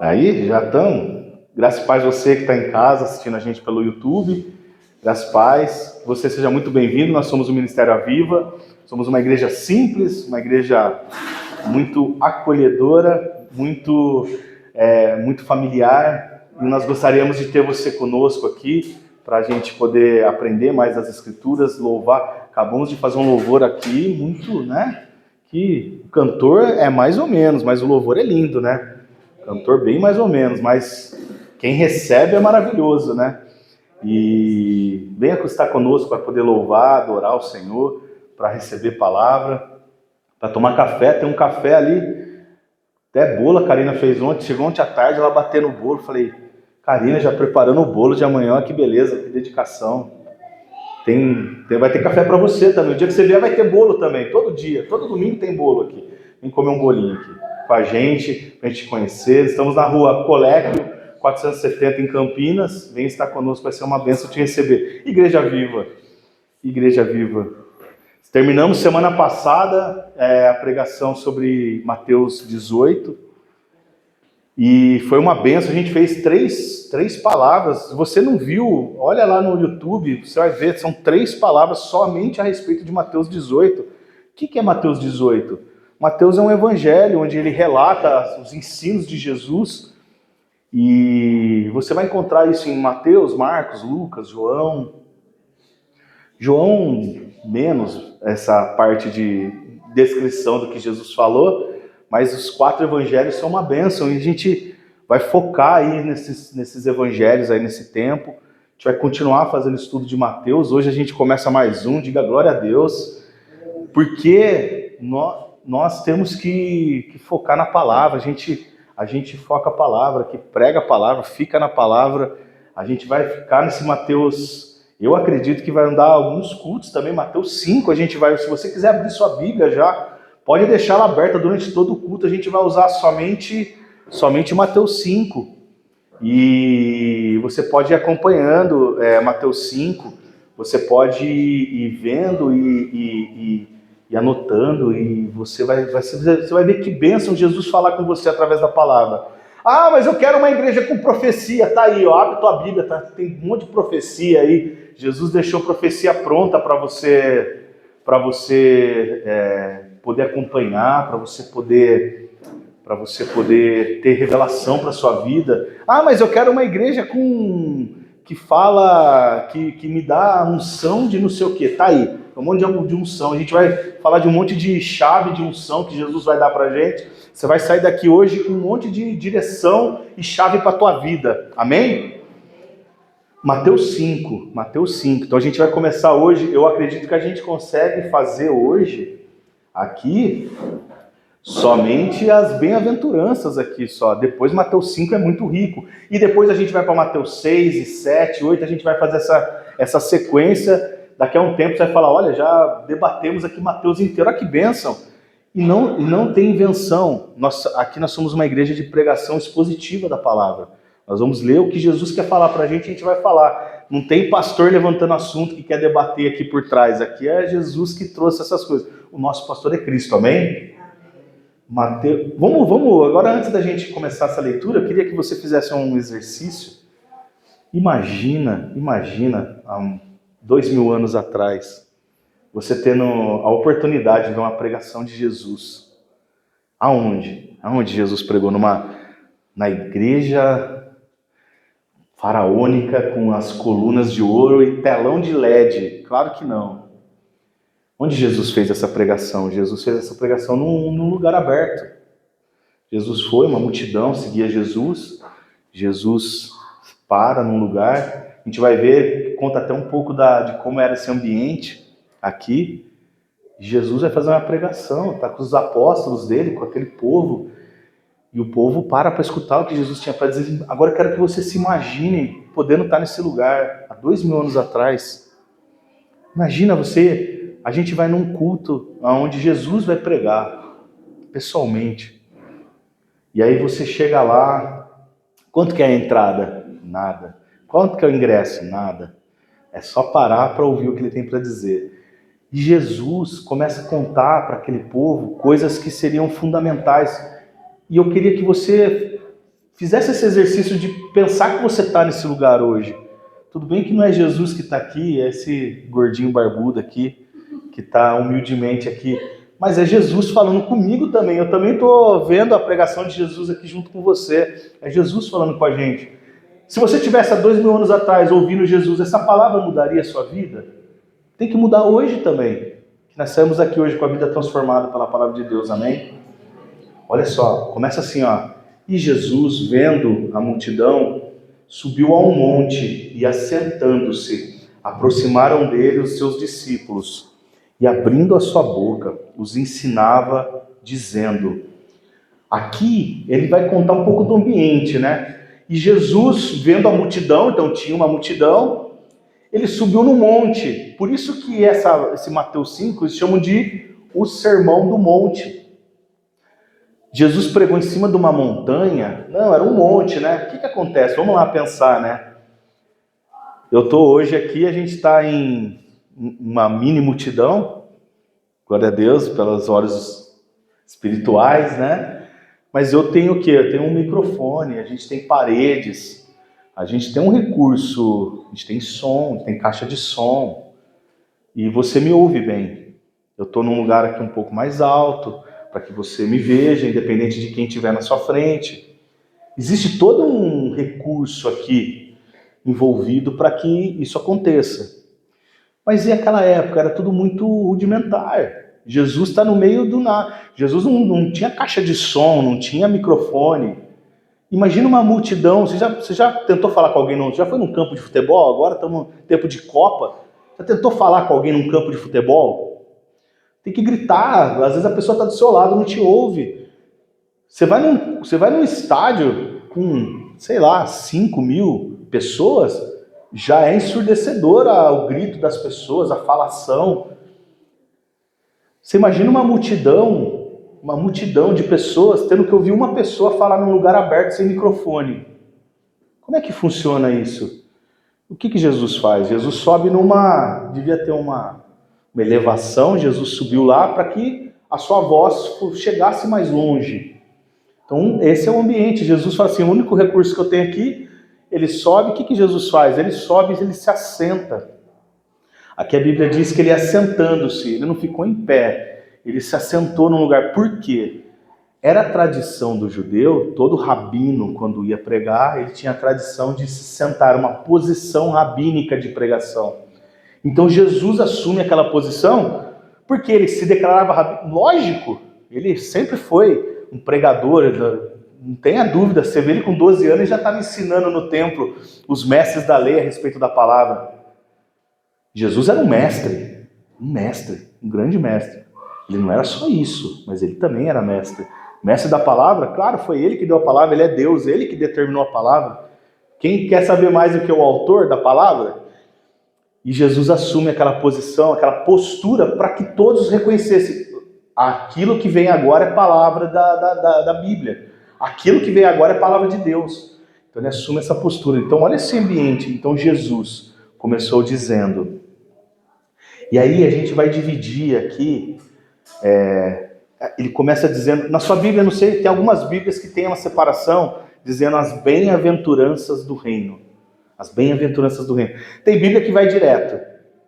Aí, já estamos. Graças e paz você que está em casa assistindo a gente pelo YouTube. Graças e paz. Você seja muito bem-vindo. Nós somos o Ministério Aviva. Somos uma igreja simples, uma igreja muito acolhedora, muito familiar. E nós gostaríamos de ter você conosco aqui para a gente poder aprender mais das Escrituras, louvar. Acabamos de fazer um louvor aqui muito, né? Que o cantor é mais ou menos, mas o louvor é lindo, né? Cantor bem mais ou menos, mas quem recebe é maravilhoso, né? E venha estar conosco para poder louvar, adorar o Senhor, para receber palavra, para tomar café. Tem um café ali, até bolo a Karina fez ontem, chegou ontem à tarde, ela bateu no bolo, falei, Karina já preparando o bolo de amanhã, que beleza, que dedicação. Vai ter café para você também, o dia que você vier vai ter bolo também, todo dia, todo domingo tem bolo aqui, vem comer um bolinho aqui com a gente, para a gente conhecer. Estamos na rua Coléquio 470 em Campinas, vem estar conosco, vai ser uma bênção te receber. Igreja Viva, Igreja Viva. Terminamos semana passada a pregação sobre Mateus 18 e foi uma bênção. A gente fez três palavras. Se você não viu, olha lá no YouTube, você vai ver, são 3 palavras somente a respeito de Mateus 18. O que é Mateus 18? Mateus é um evangelho onde ele relata os ensinos de Jesus e você vai encontrar isso em Mateus, Marcos, Lucas, João. João, menos essa parte de descrição do que Jesus falou, mas os 4 evangelhos são uma bênção e a gente vai focar aí nesses evangelhos aí nesse tempo. A gente vai continuar fazendo estudo de Mateus. Hoje a gente começa mais um, diga glória a Deus, porque nós temos que focar na palavra. A gente foca a palavra, que prega a palavra, fica na palavra. A gente vai ficar nesse Mateus. Eu acredito que vai andar alguns cultos também, Mateus 5, a gente vai, se você quiser abrir sua Bíblia já, pode deixar ela aberta durante todo o culto, a gente vai usar somente Mateus 5. E você pode ir acompanhando Mateus 5, você pode ir vendo e anotando, e você vai ver que bênção Jesus falar com você através da palavra. Ah, mas eu quero uma igreja com profecia. Tá aí, ó, abre tua Bíblia, tá? Tem um monte de profecia aí. Jesus deixou profecia pronta para você poder acompanhar, para você poder ter revelação para sua vida. Ah, mas eu quero uma igreja que fala, que me dá unção de não sei o quê. Tá aí, um monte de unção. A gente vai falar de um monte de chave de unção que Jesus vai dar para a gente. Você vai sair daqui hoje com um monte de direção e chave para a tua vida. Amém? Mateus 5. Então a gente vai começar hoje. Eu acredito que a gente consegue fazer hoje aqui somente as bem-aventuranças aqui só. Depois Mateus 5 é muito rico. E depois a gente vai para Mateus 6 e 7, 8, a gente vai fazer essa sequência. Daqui a um tempo você vai falar, olha, já debatemos aqui Mateus inteiro, olha que bênção. E não tem invenção. Aqui nós somos uma igreja de pregação expositiva da palavra. Nós vamos ler o que Jesus quer falar para a gente vai falar. Não tem pastor levantando assunto que quer debater aqui por trás. Aqui é Jesus que trouxe essas coisas. O nosso pastor é Cristo, amém? Mateus. Vamos, agora antes da gente começar essa leitura, eu queria que você fizesse um exercício. Imagina, há 2000 anos atrás, você tendo a oportunidade de ver uma pregação de Jesus. Aonde? Aonde Jesus pregou? Na igreja faraônica com as colunas de ouro e telão de LED? Claro que não. Onde Jesus fez essa pregação? Jesus fez essa pregação num lugar aberto. Jesus foi, uma multidão seguia Jesus. Jesus para num lugar. A gente vai ver, conta até um pouco de como era esse ambiente aqui. Jesus vai fazer uma pregação, está com os apóstolos dele, com aquele povo. E o povo para escutar o que Jesus tinha para dizer. Agora eu quero que você se imagine podendo estar nesse lugar, há 2000 anos atrás. Imagina a gente vai num culto onde Jesus vai pregar, pessoalmente. E aí você chega lá, quanto que é a entrada? Nada. Quanto que é o ingresso? Nada. É só parar para ouvir o que ele tem para dizer. E Jesus começa a contar para aquele povo coisas que seriam fundamentais. E eu queria que você fizesse esse exercício de pensar que você está nesse lugar hoje. Tudo bem que não é Jesus que está aqui, é esse gordinho barbudo aqui, que está humildemente aqui, mas é Jesus falando comigo também. Eu também estou vendo a pregação de Jesus aqui junto com você. É Jesus falando com a gente. Se você tivesse há 2000 anos atrás ouvindo Jesus, essa palavra mudaria a sua vida? Tem que mudar hoje também. Nós saímos aqui hoje com a vida transformada pela palavra de Deus, amém? Olha só, começa assim, ó. E Jesus, vendo a multidão, subiu a um monte e, assentando-se, aproximaram dele os seus discípulos. E, abrindo a sua boca, os ensinava, dizendo... Aqui, ele vai contar um pouco do ambiente, né? E Jesus, vendo a multidão, então tinha uma multidão, ele subiu no monte. Por isso que esse Mateus 5, eles chamam de o Sermão do Monte. Jesus pregou em cima de uma montanha. Não, era um monte, né? O que acontece? Vamos lá pensar, né? Eu estou hoje aqui, a gente está em uma mini multidão. Glória a Deus pelas horas espirituais, né? Mas eu tenho o quê? Eu tenho um microfone, a gente tem paredes, a gente tem um recurso, a gente tem som, tem caixa de som. E você me ouve bem. Eu estou num lugar aqui um pouco mais alto, para que você me veja, independente de quem estiver na sua frente. Existe todo um recurso aqui envolvido para que isso aconteça. Mas e aquela época? Era tudo muito rudimentar. Jesus está no meio do nada. Jesus não tinha caixa de som, não tinha microfone. Imagina uma multidão. Você já tentou falar com alguém? Já foi num campo de futebol? Agora estamos no tempo de Copa. Já tentou falar com alguém num campo de futebol? Tem que gritar. Às vezes a pessoa está do seu lado, não te ouve. Você vai num estádio com, sei lá, 5.000 pessoas, já é ensurdecedor o grito das pessoas, a falação. Você imagina uma multidão de pessoas tendo que ouvir uma pessoa falar num lugar aberto sem microfone. Como é que funciona isso? O que Jesus faz? Jesus sobe devia ter uma elevação, Jesus subiu lá para que a sua voz chegasse mais longe. Então esse é o ambiente. Jesus fala assim, o único recurso que eu tenho aqui, ele sobe, o que Jesus faz? Ele sobe e ele se assenta. Aqui a Bíblia diz que ele assentando-se, ele não ficou em pé, ele se assentou num lugar. Por quê? Era a tradição do judeu, todo rabino, quando ia pregar, ele tinha a tradição de se sentar, uma posição rabínica de pregação. Então Jesus assume aquela posição porque ele se declarava rabino. Lógico, ele sempre foi um pregador, não tenha dúvida, você vê ele com 12 anos e já estava ensinando no templo os mestres da lei a respeito da palavra. Jesus era um mestre, um grande mestre. Ele não era só isso, mas ele também era mestre. Mestre da palavra, claro, foi ele que deu a palavra, ele é Deus, ele que determinou a palavra. Quem quer saber mais do que o autor da palavra? E Jesus assume aquela posição, aquela postura, para que todos reconhecessem. Aquilo que vem agora é palavra da Bíblia. Aquilo que vem agora é palavra de Deus. Então ele assume essa postura. Então olha esse ambiente. Então Jesus começou dizendo... E aí a gente vai dividir aqui, ele começa dizendo, na sua Bíblia, não sei, tem algumas Bíblias que tem uma separação, dizendo as bem-aventuranças do reino. As bem-aventuranças do reino. Tem Bíblia que vai direto.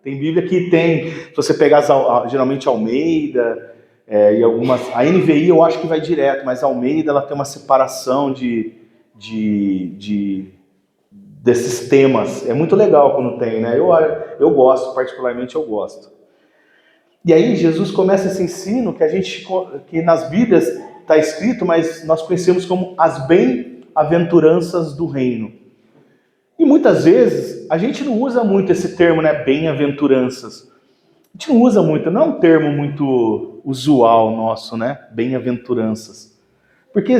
Tem Bíblia que tem, se você pegar geralmente Almeida, e algumas, a NVI eu acho que vai direto, mas a Almeida ela tem uma separação desses temas. É muito legal quando tem, né? Eu gosto, particularmente eu gosto. E aí Jesus começa esse ensino que nas Bíblias está escrito, mas nós conhecemos como as bem-aventuranças do reino. E muitas vezes a gente não usa muito esse termo, né? Bem-aventuranças. A gente não usa muito, não é um termo muito usual nosso, né? Bem-aventuranças. Porque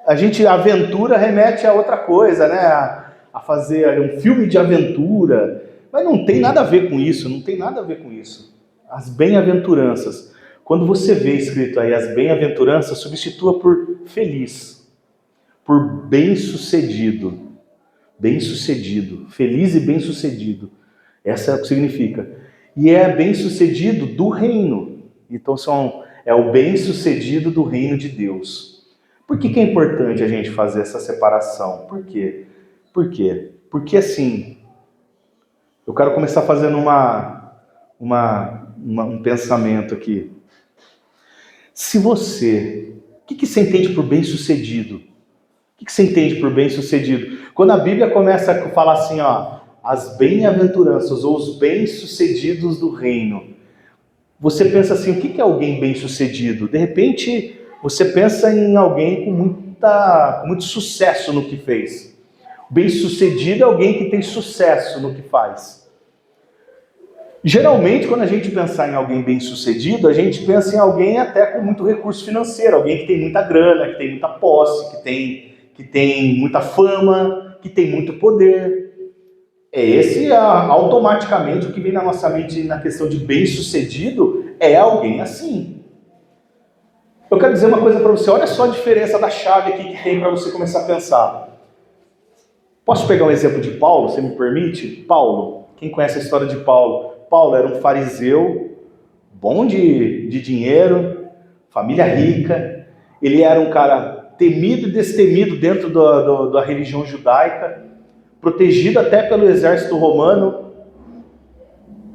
a aventura remete a outra coisa, né? A fazer um filme de aventura, mas não tem nada a ver com isso, não tem nada a ver com isso. As bem-aventuranças, quando você vê escrito aí as bem-aventuranças, substitua por feliz, por bem-sucedido, feliz e bem-sucedido, essa é o que significa. E é bem-sucedido do reino, então é o bem-sucedido do reino de Deus. Por que é importante a gente fazer essa separação? Por quê? Por quê? Porque assim, eu quero começar fazendo um pensamento aqui. Se você... O que você entende por bem-sucedido? O que você entende por bem-sucedido? Quando a Bíblia começa a falar assim, ó, as bem-aventuranças ou os bem-sucedidos do reino, você pensa assim, o que é alguém bem-sucedido? De repente, você pensa em alguém com muito sucesso no que fez. Bem-sucedido é alguém que tem sucesso no que faz. Geralmente, quando a gente pensar em alguém bem-sucedido, a gente pensa em alguém até com muito recurso financeiro, alguém que tem muita grana, que tem muita posse, que tem muita fama, que tem muito poder. Esse automaticamente o que vem na nossa mente na questão de bem-sucedido é alguém assim. Eu quero dizer uma coisa para você, olha só a diferença da chave aqui que tem para você começar a pensar. Posso pegar um exemplo de Paulo, você me permite? Paulo, quem conhece a história de Paulo? Paulo era um fariseu, bom de dinheiro, família rica. Ele era um cara temido e destemido dentro da religião judaica, protegido até pelo exército romano.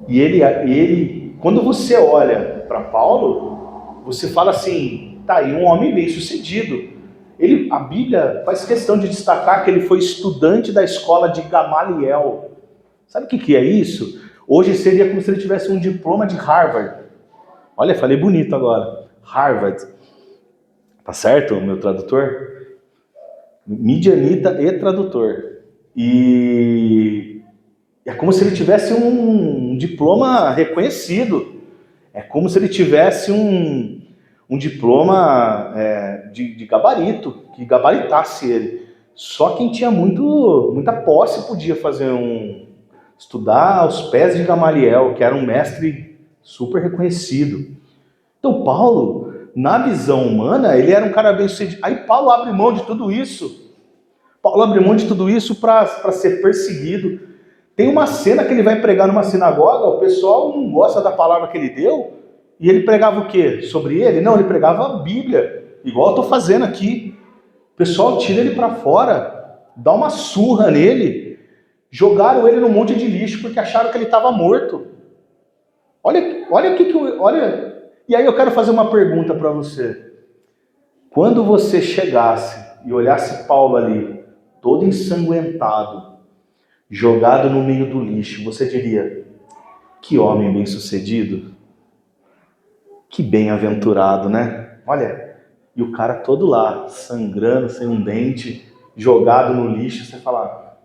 E ele, quando você olha para Paulo, você fala assim, tá aí um homem bem sucedido. A Bíblia faz questão de destacar que ele foi estudante da escola de Gamaliel. Sabe o que é isso? Hoje seria como se ele tivesse um diploma de Harvard. Olha, falei bonito agora. Harvard. Tá certo, meu tradutor? Midianita e tradutor. E é como se ele tivesse um diploma reconhecido. É como se ele tivesse um diploma de gabarito, que gabaritasse ele. Só quem tinha muita posse podia fazer estudar aos pés de Gamaliel, que era um mestre super reconhecido. Então Paulo, na visão humana, ele era um cara bem sucedido. Aí Paulo abre mão de tudo isso. Paulo abre mão de tudo isso para ser perseguido. Tem uma cena que ele vai pregar numa sinagoga, o pessoal não gosta da palavra que ele deu, e ele pregava o quê? Sobre ele? Não, ele pregava a Bíblia, igual eu estou fazendo aqui. O pessoal tira ele para fora, dá uma surra nele, jogaram ele num monte de lixo porque acharam que ele estava morto. Olha. E aí eu quero fazer uma pergunta para você. Quando você chegasse e olhasse Paulo ali, todo ensanguentado, jogado no meio do lixo, você diria, que homem bem-sucedido? Que bem-aventurado, né? Olha, e o cara todo lá, sangrando, sem um dente, jogado no lixo, você fala,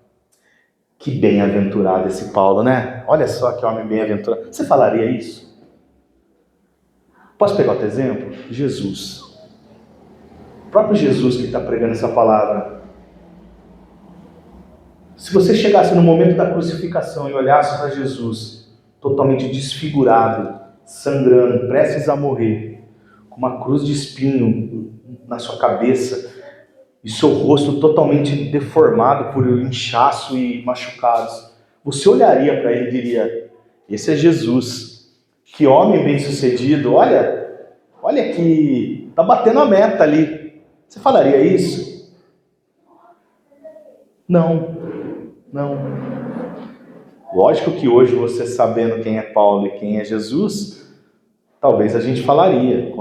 que bem-aventurado esse Paulo, né? Olha só que homem bem-aventurado. Você falaria isso? Posso pegar outro exemplo? Jesus. O próprio Jesus que está pregando essa palavra. Se você chegasse no momento da crucificação e olhasse para Jesus, totalmente desfigurado, sangrando, prestes a morrer, com uma cruz de espinho na sua cabeça, e seu rosto totalmente deformado por inchaço e machucados, você olharia para ele e diria, esse é Jesus, que homem bem-sucedido, olha que está batendo a meta ali. Você falaria isso? Não. Lógico que hoje você sabendo quem é Paulo e quem é Jesus, talvez a gente falaria,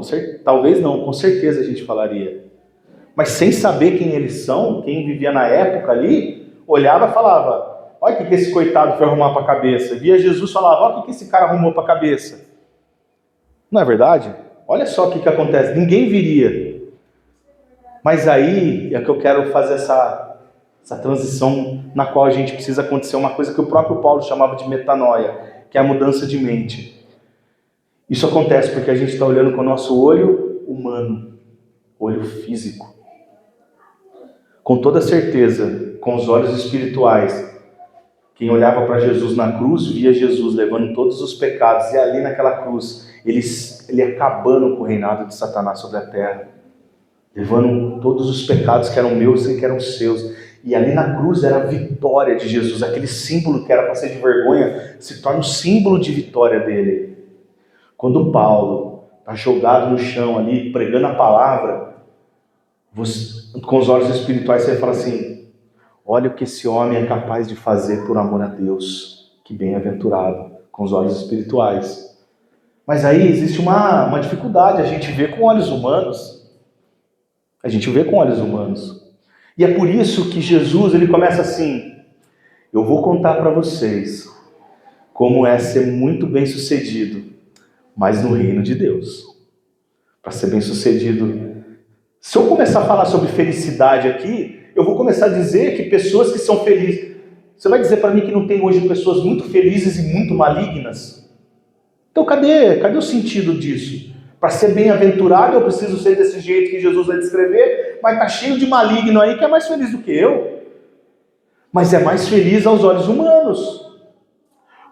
talvez não, com certeza a gente falaria. Mas sem saber quem eles são, quem vivia na época ali, olhava e falava, olha o que esse coitado foi arrumar para a cabeça. Via Jesus e falava, olha o que esse cara arrumou para a cabeça. Não é verdade? Olha só o que acontece, ninguém viria. Mas aí é que eu quero fazer essa transição na qual a gente precisa acontecer uma coisa que o próprio Paulo chamava de metanoia, que é a mudança de mente. Isso acontece porque a gente está olhando com o nosso olho humano, olho físico. Com toda certeza, com os olhos espirituais, quem olhava para Jesus na cruz, via Jesus levando todos os pecados, e ali naquela cruz, ele acabando com o reinado de Satanás sobre a terra, levando todos os pecados que eram meus e que eram seus. E ali na cruz era a vitória de Jesus, aquele símbolo que era para ser de vergonha, se torna o símbolo de vitória dele. Quando Paulo está jogado no chão ali, pregando a palavra, com os olhos espirituais, você fala assim: olha o que esse homem é capaz de fazer por amor a Deus. Que bem-aventurado, com os olhos espirituais. Mas aí existe uma dificuldade, a gente vê com olhos humanos. A gente vê com olhos humanos. E é por isso que Jesus, ele começa assim: eu vou contar para vocês como é ser muito bem-sucedido, mas no reino de Deus. Para ser bem-sucedido. Se eu começar a falar sobre felicidade aqui, eu vou começar a dizer que pessoas que são felizes... Você vai dizer para mim que não tem hoje pessoas muito felizes e muito malignas? Então cadê o sentido disso? Para ser bem-aventurado eu preciso ser desse jeito que Jesus vai descrever, mas está cheio de maligno aí que é mais feliz do que eu. Mas é mais feliz aos olhos humanos.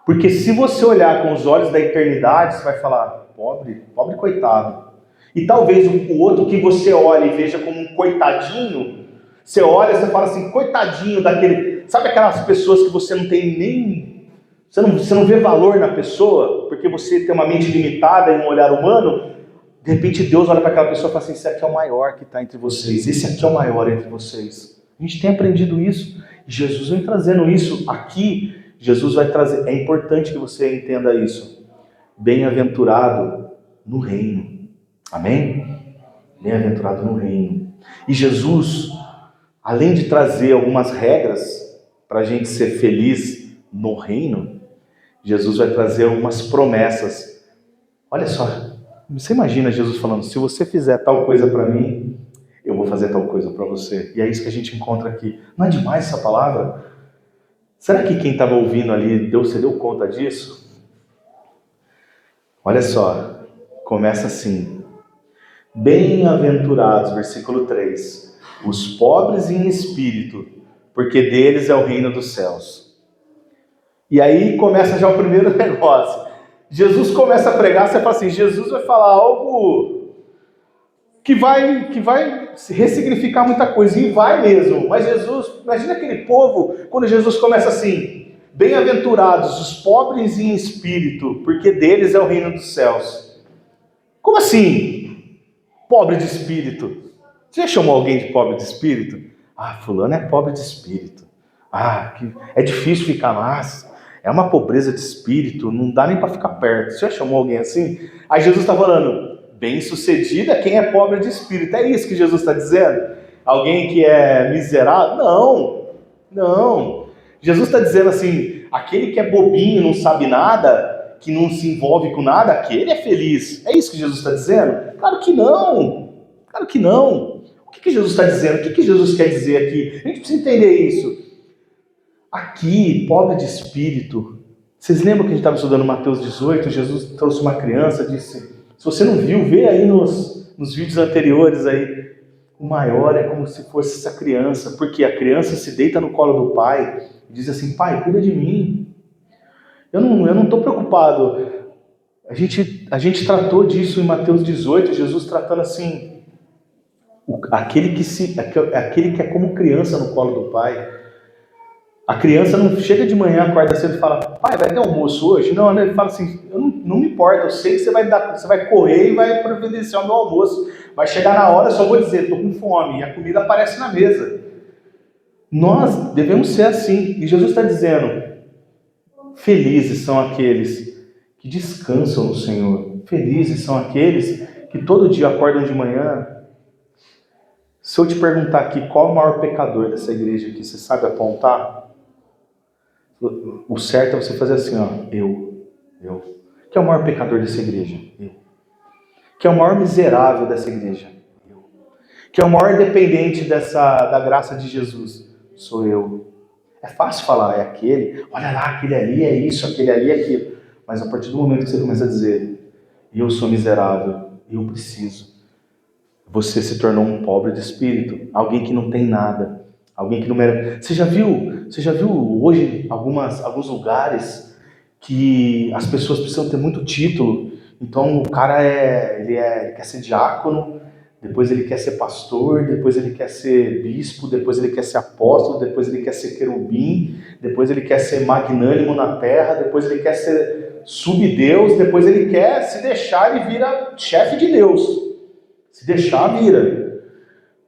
Porque se você olhar com os olhos da eternidade, você vai falar: pobre coitado. E talvez o outro que você olha e veja como um coitadinho, você olha e você fala assim: coitadinho daquele... Sabe aquelas pessoas que você não tem nem... Você não vê valor na pessoa, porque você tem uma mente limitada e um olhar humano. De repente Deus olha para aquela pessoa e fala assim: esse aqui é o maior que está entre vocês, esse aqui é o maior entre vocês. A gente tem aprendido isso. Jesus vem trazendo isso aqui. Jesus vai trazer... É importante que você entenda isso. Bem-aventurado no reino. Amém? Bem-aventurado no reino. E Jesus, além de trazer algumas regras para a gente ser feliz no reino, Jesus vai trazer algumas promessas. Olha só, você imagina Jesus falando: se você fizer tal coisa para mim, eu vou fazer tal coisa para você. E é isso que a gente encontra aqui. Não é demais essa palavra? Será que quem estava ouvindo ali, se deu conta disso? Olha só, começa assim: bem-aventurados, versículo 3, os pobres em espírito, porque deles é o reino dos céus. E aí começa já o primeiro negócio. Jesus começa a pregar, você fala assim: Jesus vai falar algo que vai ressignificar muita coisa, e vai mesmo. Mas Jesus, imagina aquele povo, quando Jesus começa assim: bem-aventurados os pobres em espírito, porque deles é o reino dos céus. Como assim? Pobre de espírito. Você já chamou alguém de pobre de espírito? Ah, fulano é pobre de espírito. Ah, é difícil ficar lá. É uma pobreza de espírito, não dá nem para ficar perto. Você já chamou alguém assim? Aí Jesus está falando: bem-sucedido é quem é pobre de espírito. É isso que Jesus está dizendo? Alguém que é miserável? Não. Jesus está dizendo assim: aquele que é bobinho, não sabe nada, que não se envolve com nada, aquele é feliz. É isso que Jesus está dizendo? Claro que não. O que Jesus está dizendo? O que Jesus quer dizer aqui? A gente precisa entender isso. Aqui, pobre de espírito. Vocês lembram que a gente estava estudando Mateus 18? Jesus trouxe uma criança, disse: se você não viu, vê aí nos vídeos anteriores aí. O maior é como se fosse essa criança, porque a criança se deita no colo do pai e diz assim: pai, cuida de mim. Eu não estou preocupado. A gente tratou disso em Mateus 18, Jesus tratando assim: aquele que é como criança no colo do pai. A criança não chega de manhã, acorda cedo e fala: pai, vai ter almoço hoje? Não, ele fala assim: eu não me importa, eu sei que você vai correr e vai providenciar o meu almoço. Vai chegar na hora, eu só vou dizer: estou com fome, e a comida aparece na mesa. Nós devemos ser assim. E Jesus está dizendo: felizes são aqueles que descansam no Senhor. Felizes são aqueles que todo dia acordam de manhã. Se eu te perguntar aqui qual é o maior pecador dessa igreja aqui, você sabe apontar? O certo é você fazer assim, ó: eu. Que é o maior pecador dessa igreja? Eu. Que é o maior miserável dessa igreja? Eu. Que é o maior dependente da graça de Jesus? Sou eu. É fácil falar: é aquele, olha lá, aquele ali é isso, aquele ali é aquilo. Mas a partir do momento que você começa a dizer: eu sou miserável, eu preciso, você se tornou um pobre de espírito, alguém que não tem nada, alguém que não merece. Você já viu hoje alguns lugares que as pessoas precisam ter muito título? Então o cara ele quer ser diácono, depois ele quer ser pastor, depois ele quer ser bispo, depois ele quer ser apóstolo, depois ele quer ser querubim, depois ele quer ser magnânimo na terra, depois ele quer ser subdeus, depois ele quer se deixar e vira chefe de Deus. Se deixar, vira.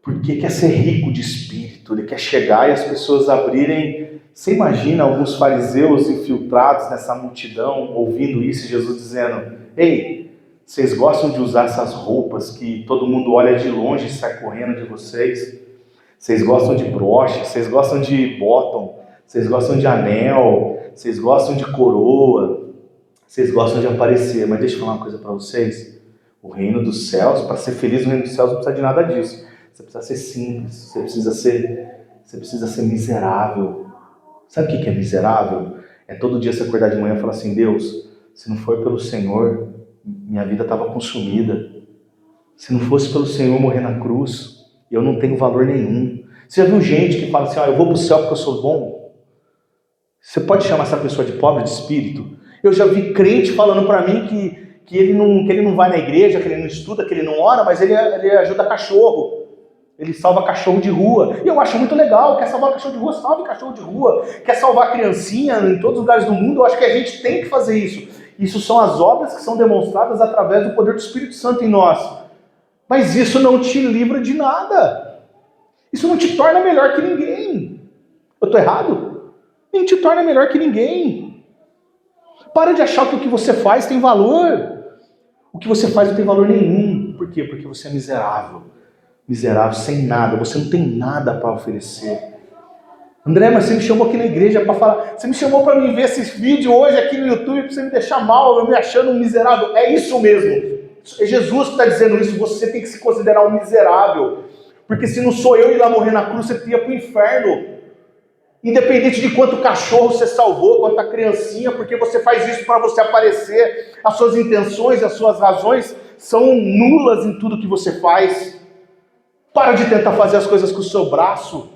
porque quer ser rico de espírito, ele quer chegar e as pessoas abrirem. Você imagina alguns fariseus infiltrados nessa multidão, ouvindo isso, Jesus dizendo: ei, vocês gostam de usar essas roupas que todo mundo olha de longe e sai correndo de vocês? Vocês gostam de broche, vocês gostam de bottom, vocês gostam de anel, vocês gostam de coroa, vocês gostam de aparecer. Mas deixa eu falar uma coisa para vocês. O reino dos céus, para ser feliz no reino dos céus, não precisa de nada disso. Você precisa ser simples, você precisa ser miserável. Sabe o que é miserável? É todo dia você acordar de manhã e falar assim: Deus, se não for pelo Senhor, minha vida estava consumida. Se não fosse pelo Senhor morrer na cruz, eu não tenho valor nenhum. Você já viu gente que fala assim: eu vou para o céu porque eu sou bom? Você pode chamar essa pessoa de pobre de espírito? Eu já vi crente falando para mim que ele não vai na igreja, que ele não estuda, que ele não ora, mas ele ajuda cachorro. Ele salva cachorro de rua. E eu acho muito legal. Quer salvar cachorro de rua? Salve cachorro de rua. Quer salvar criancinha em todos os lugares do mundo? Eu acho que a gente tem que fazer isso. Isso são as obras que são demonstradas através do poder do Espírito Santo em nós. Mas isso não te livra de nada. Isso não te torna melhor que ninguém. Eu estou errado? Nem te torna melhor que ninguém. Para de achar que o que você faz tem valor. O que você faz não tem valor nenhum. Por quê? Porque você é miserável. Miserável, sem nada. Você não tem nada para oferecer. André, mas você me chamou aqui na igreja para falar. Você me chamou para me ver esses vídeos hoje aqui no YouTube para você me deixar mal, eu me achando um miserável. É isso mesmo. É Jesus que está dizendo isso. Você tem que se considerar um miserável. Porque se não sou eu ir lá morrer na cruz, você ia para o inferno. Independente de quanto cachorro você salvou, quanta criancinha, porque você faz isso para você aparecer. As suas intenções, as suas razões são nulas em tudo que você faz. Para de tentar fazer as coisas com o seu braço.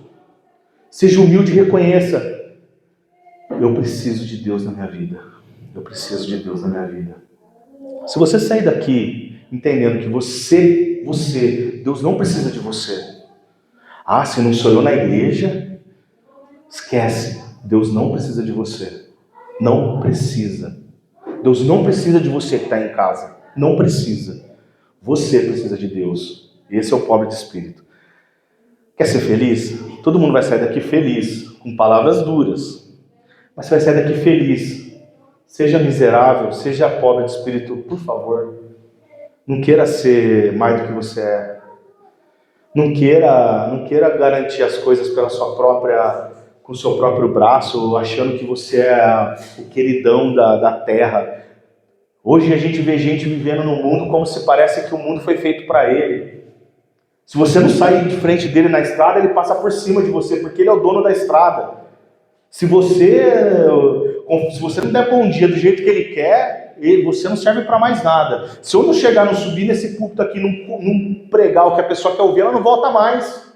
Seja humilde e reconheça: eu preciso de Deus na minha vida. Eu preciso de Deus na minha vida. Se você sair daqui entendendo que Deus não precisa de você. Ah, se não sou eu na igreja, esquece. Deus não precisa de você. Não precisa. Deus não precisa de você que está em casa. Não precisa. Você precisa de Deus. Esse é o pobre de espírito. Quer ser feliz? Todo mundo vai sair daqui feliz, com palavras duras. Mas você vai sair daqui feliz. Seja miserável, seja pobre de espírito, por favor. Não queira ser mais do que você é. Não queira garantir as coisas com o seu próprio braço, achando que você é o queridão da terra. Hoje a gente vê gente vivendo no mundo como se parece que o mundo foi feito para ele. Se você não sair de frente dele na estrada, ele passa por cima de você, porque ele é o dono da estrada. Se você não der bom dia do jeito que ele quer, você não serve para mais nada. Se eu não chegar, não subir nesse púlpito aqui, não pregar o que a pessoa quer ouvir, ela não volta mais.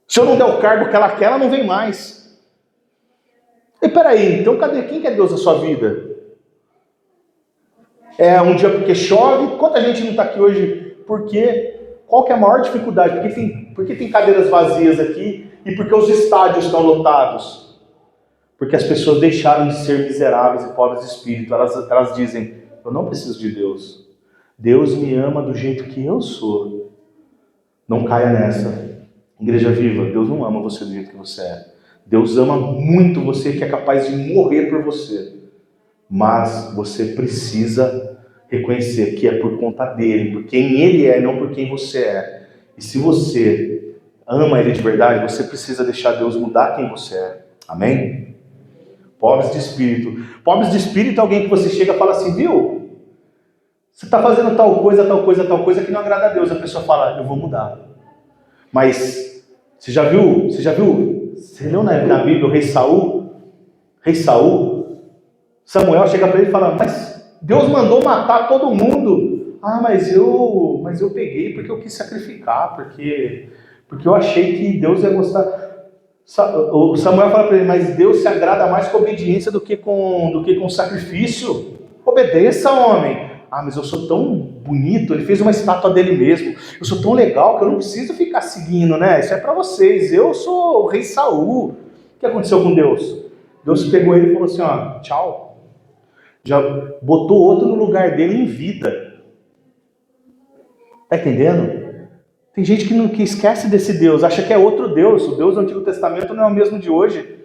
Se eu não der o cargo que ela quer, ela não vem mais. E peraí, então quem que é Deus na sua vida? É um dia porque chove? Quanta gente não está aqui hoje porque... Qual que é a maior dificuldade? Porque tem cadeiras vazias aqui e porque os estádios estão lotados? Porque as pessoas deixaram de ser miseráveis e pobres de espírito. Elas dizem: eu não preciso de Deus. Deus me ama do jeito que eu sou. Não caia nessa. Igreja Viva, Deus não ama você do jeito que você é. Deus ama muito você, que é capaz de morrer por você. Mas você precisa reconhecer que é por conta dele, por quem ele é, não por quem você é. E se você ama ele de verdade, você precisa deixar Deus mudar quem você é. Amém? Pobres de espírito. Pobres de espírito é alguém que você chega e fala assim: viu? Você está fazendo tal coisa que não agrada a Deus. A pessoa fala: eu vou mudar. Mas você já viu? Você leu na Bíblia o rei Saul? Rei Saul? Samuel chega para ele e fala: mas Deus mandou matar todo mundo. Ah, mas eu peguei porque eu quis sacrificar, porque eu achei que Deus ia gostar. O Samuel fala para ele: mas Deus se agrada mais com obediência do que com sacrifício. Obedeça, homem. Ah, mas eu sou tão bonito, ele fez uma estátua dele mesmo. Eu sou tão legal que eu não preciso ficar seguindo, né? Isso é para vocês. Eu sou o rei Saul. O que aconteceu com Deus? Deus pegou ele e falou assim: ó, tchau. Já botou outro no lugar dele em vida. Tá entendendo? Tem gente que esquece desse Deus, acha que é outro Deus. O Deus do Antigo Testamento não é o mesmo de hoje.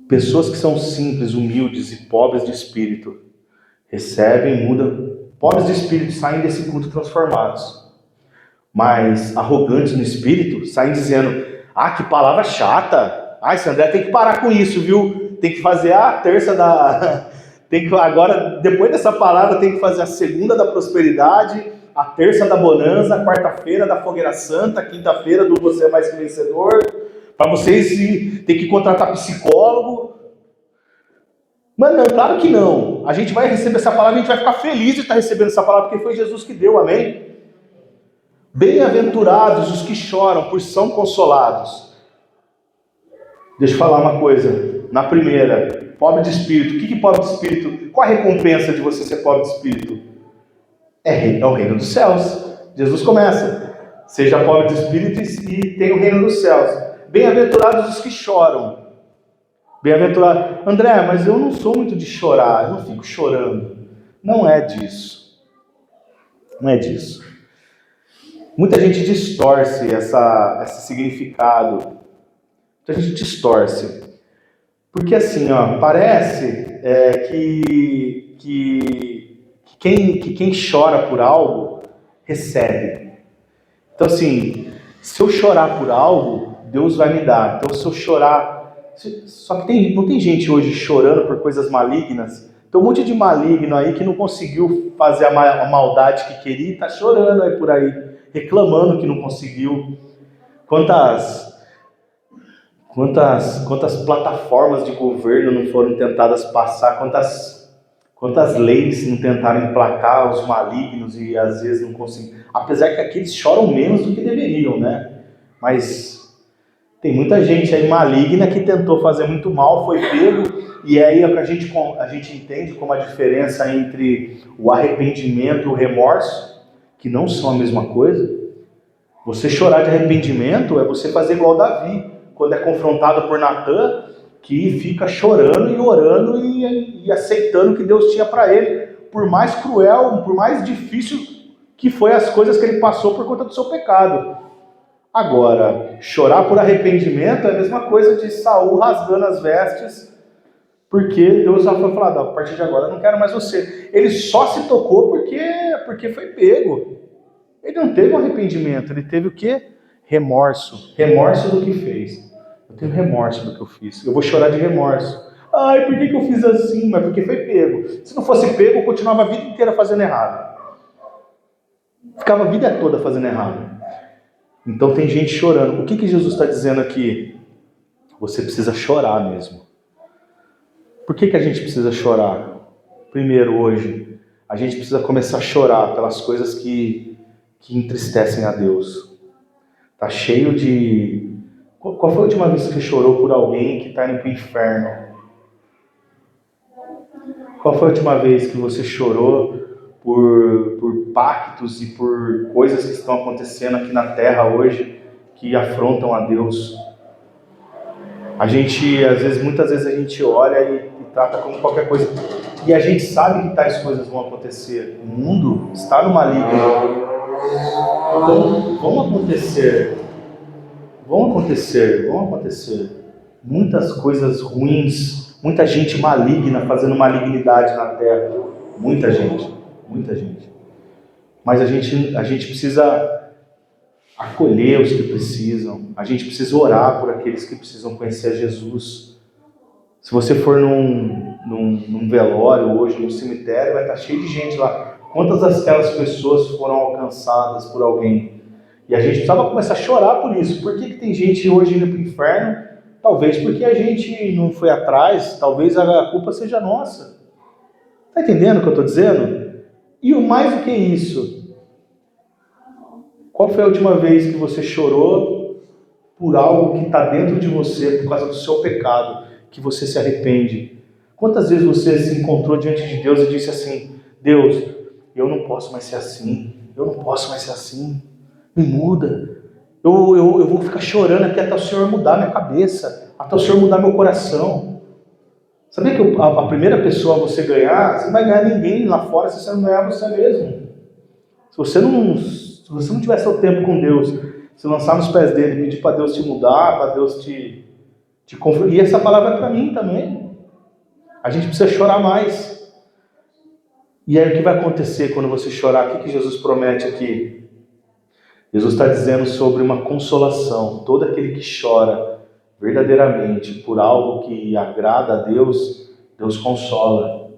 Pessoas que são simples, humildes e pobres de espírito, recebem, mudam. Pobres de espírito saem desse culto transformados. Mas arrogantes no espírito saem dizendo: ah, que palavra chata. Ah, esse André tem que parar com isso, viu? Tem que fazer a terça da... Agora, depois dessa palavra, tem que fazer a segunda da prosperidade, a terça da bonança, a quarta-feira da fogueira santa, a quinta-feira do você é mais que vencedor. Para vocês ter que contratar psicólogo. Mas não, claro que não. A gente vai receber essa palavra, a gente vai ficar feliz de estar recebendo essa palavra, porque foi Jesus que deu, amém? Bem-aventurados os que choram, pois são consolados. Deixa eu falar uma coisa. Na primeira, pobre de espírito. O que é pobre de espírito? Qual a recompensa de você ser pobre de espírito? É o reino dos céus. Jesus começa: seja pobre de espírito e tenha o reino dos céus. Bem-aventurados os que choram. Bem-aventurado. André, mas eu não sou muito de chorar, eu não fico chorando. Não é disso. Não é disso. Muita gente distorce esse significado. Muita gente distorce. Porque assim, parece que quem chora por algo, recebe. Então assim, se eu chorar por algo, Deus vai me dar. Então se eu chorar... Só que não tem gente hoje chorando por coisas malignas. Tem um monte de maligno aí que não conseguiu fazer a maldade que queria e está chorando aí por aí, reclamando que não conseguiu. Quantas plataformas de governo não foram tentadas passar, quantas leis não tentaram emplacar os malignos e às vezes não conseguiram. Apesar que aqueles choram menos do que deveriam, né? Mas tem muita gente aí maligna que tentou fazer muito mal, foi pego, e aí é que a gente entende como a diferença entre o arrependimento e o remorso, que não são a mesma coisa. Você chorar de arrependimento é você fazer igual Davi, quando é confrontado por Natã, que fica chorando e orando e aceitando o que Deus tinha para ele, por mais cruel, por mais difícil que foi as coisas que ele passou por conta do seu pecado. Agora, chorar por arrependimento é a mesma coisa de Saul rasgando as vestes, porque Deus já foi falado: a partir de agora eu não quero mais você. Ele só se tocou porque foi pego. Ele não teve um arrependimento, ele teve o quê? Remorso. Remorso do que fez. Eu tenho remorso do que eu fiz. Eu vou chorar de remorso. Ai, por que eu fiz assim? Mas porque foi pego. Se não fosse pego, eu continuava a vida inteira fazendo errado. Ficava a vida toda fazendo errado. Então tem gente chorando. O que Jesus está dizendo aqui? Você precisa chorar mesmo. Por que a gente precisa chorar? Primeiro, hoje, a gente precisa começar a chorar pelas coisas que entristecem a Deus. Tá cheio de... Qual foi a última vez que você chorou por alguém que está indo para o inferno? Qual foi a última vez que você chorou por pactos e por coisas que estão acontecendo aqui na Terra hoje que afrontam a Deus? Muitas vezes a gente olha e trata como qualquer coisa. E a gente sabe que tais coisas vão acontecer. O mundo está no maligno. Então, vão acontecer muitas coisas ruins, muita gente maligna fazendo malignidade na Terra. Muita gente. Mas a gente precisa acolher os que precisam, a gente precisa orar por aqueles que precisam conhecer Jesus. Se você for num velório hoje, num cemitério, vai estar cheio de gente lá. Quantas daquelas pessoas foram alcançadas por alguém? E a gente precisava começar a chorar por isso. Por que tem gente hoje indo para o inferno? Talvez porque a gente não foi atrás, talvez a culpa seja nossa. Está entendendo o que eu estou dizendo? E o mais do que isso, qual foi a última vez que você chorou por algo que está dentro de você, por causa do seu pecado, que você se arrepende? Quantas vezes você se encontrou diante de Deus e disse assim: Deus, eu não posso mais ser assim, me muda. Eu vou ficar chorando aqui até o Senhor mudar minha cabeça, até o Senhor mudar meu coração. Sabia que a primeira pessoa a você ganhar, você não vai ganhar ninguém lá fora se você não ganhar você mesmo. Se Se você não tiver seu tempo com Deus, se lançar nos pés dele, pedir para Deus te mudar, para Deus te confrontar. E essa palavra é para mim também. A gente precisa chorar mais. E aí o que vai acontecer quando você chorar? O que Jesus promete aqui? Jesus está dizendo sobre uma consolação. Todo aquele que chora verdadeiramente por algo que agrada a Deus, Deus consola.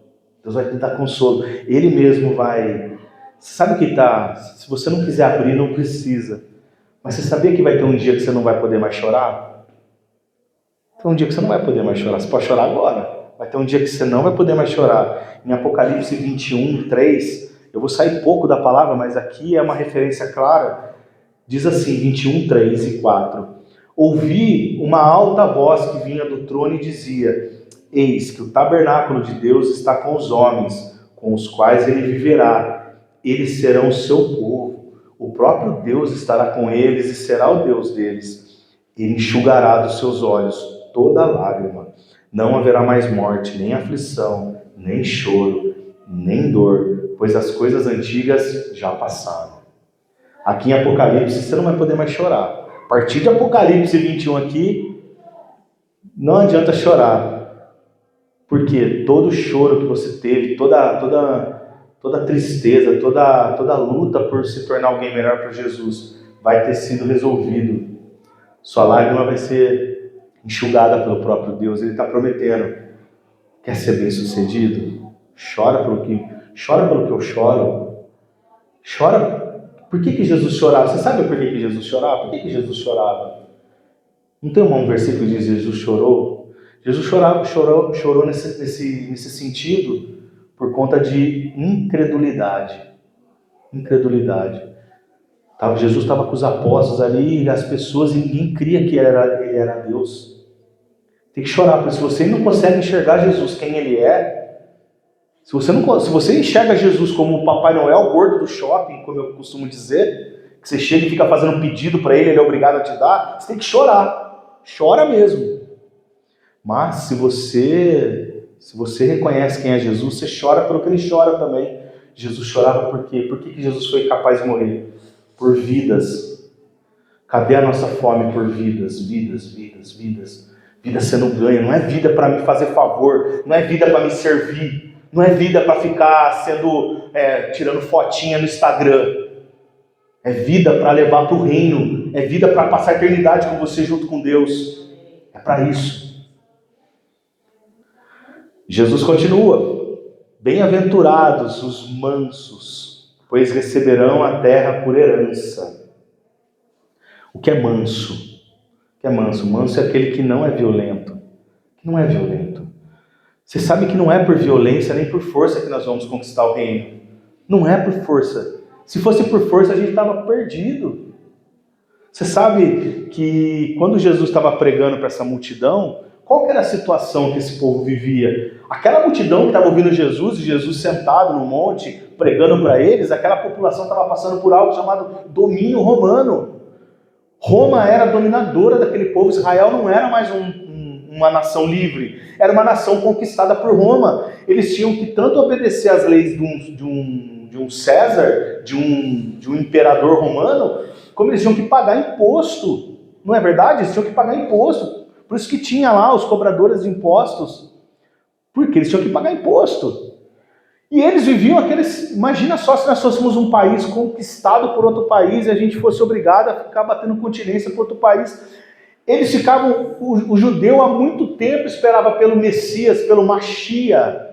Deus vai te dar consolo. Ele mesmo vai... Sabe o que está? Se você não quiser abrir, não precisa. Mas você sabia que vai ter um dia que você não vai poder mais chorar? Tem um dia que você não vai poder mais chorar. Você pode chorar agora. Vai ter um dia que você não vai poder mais chorar. Em Apocalipse 21, 3, eu vou sair pouco da palavra, mas aqui é uma referência clara. Diz assim, 21, 3 e 4. Ouvi uma alta voz que vinha do trono e dizia: eis que o tabernáculo de Deus está com os homens, com os quais ele viverá. Eles serão o seu povo. O próprio Deus estará com eles e será o Deus deles. Ele enxugará dos seus olhos toda lágrima. Não haverá mais morte, nem aflição, nem choro, nem dor, pois as coisas antigas já passaram. Aqui em Apocalipse você não vai poder mais chorar. A partir de Apocalipse 21 aqui, não adianta chorar. Porque todo choro que você teve, toda tristeza, toda luta por se tornar alguém melhor para Jesus, vai ter sido resolvido. Sua lágrima vai ser enxugada pelo próprio Deus. Ele está prometendo. Quer ser bem sucedido? Chora pelo que eu choro. Chora. Por que Jesus chorava? Você sabe por que Jesus chorava? Por que Jesus chorava? Não tem um versículo que diz Jesus chorou? Jesus chorou nesse sentido por conta de incredulidade. Jesus estava com os apóstolos ali, e as pessoas, ninguém cria que ele era Deus. Tem que chorar, porque se você não consegue enxergar Jesus quem ele é, se você enxerga Jesus como o Papai Noel gordo do shopping, como eu costumo dizer, que você chega e fica fazendo um pedido para ele é obrigado a te dar, você tem que chorar. Chora mesmo. Mas se você reconhece quem é Jesus, você chora pelo que ele chora também. Jesus chorava por quê? Por que Jesus foi capaz de morrer? Por vidas. Cadê a nossa fome por vidas? Vidas. Vida sendo ganha. Não é vida para me fazer favor. Não é vida para me servir. Não é vida para ficar tirando fotinha no Instagram. É vida para levar para o reino. É vida para passar a eternidade com você junto com Deus. É para isso. Jesus continua. Bem-aventurados os mansos, pois receberão a terra por herança. O que é manso? O que é manso? Manso é aquele que não é violento. Você sabe que não é por violência nem por força que nós vamos conquistar o reino. Não é por força. Se fosse por força, a gente estava perdido. Você sabe que quando Jesus estava pregando para essa multidão, qual que era a situação que esse povo vivia? Aquela multidão que estava ouvindo Jesus, e Jesus sentado no monte, pregando para eles, aquela população estava passando por algo chamado domínio romano. Roma era dominadora daquele povo. Israel não era mais uma nação livre, era uma nação conquistada por Roma. Eles tinham que tanto obedecer às leis de um César, de um imperador romano, como eles tinham que pagar imposto. Não é verdade? Eles tinham que pagar imposto. Por isso que tinha lá os cobradores de impostos. Porque eles tinham que pagar imposto. E eles viviam aqueles... Imagina só se nós fôssemos um país conquistado por outro país e a gente fosse obrigado a ficar batendo continência por outro país. Eles ficavam... O judeu há muito tempo esperava pelo Messias, pelo Machia.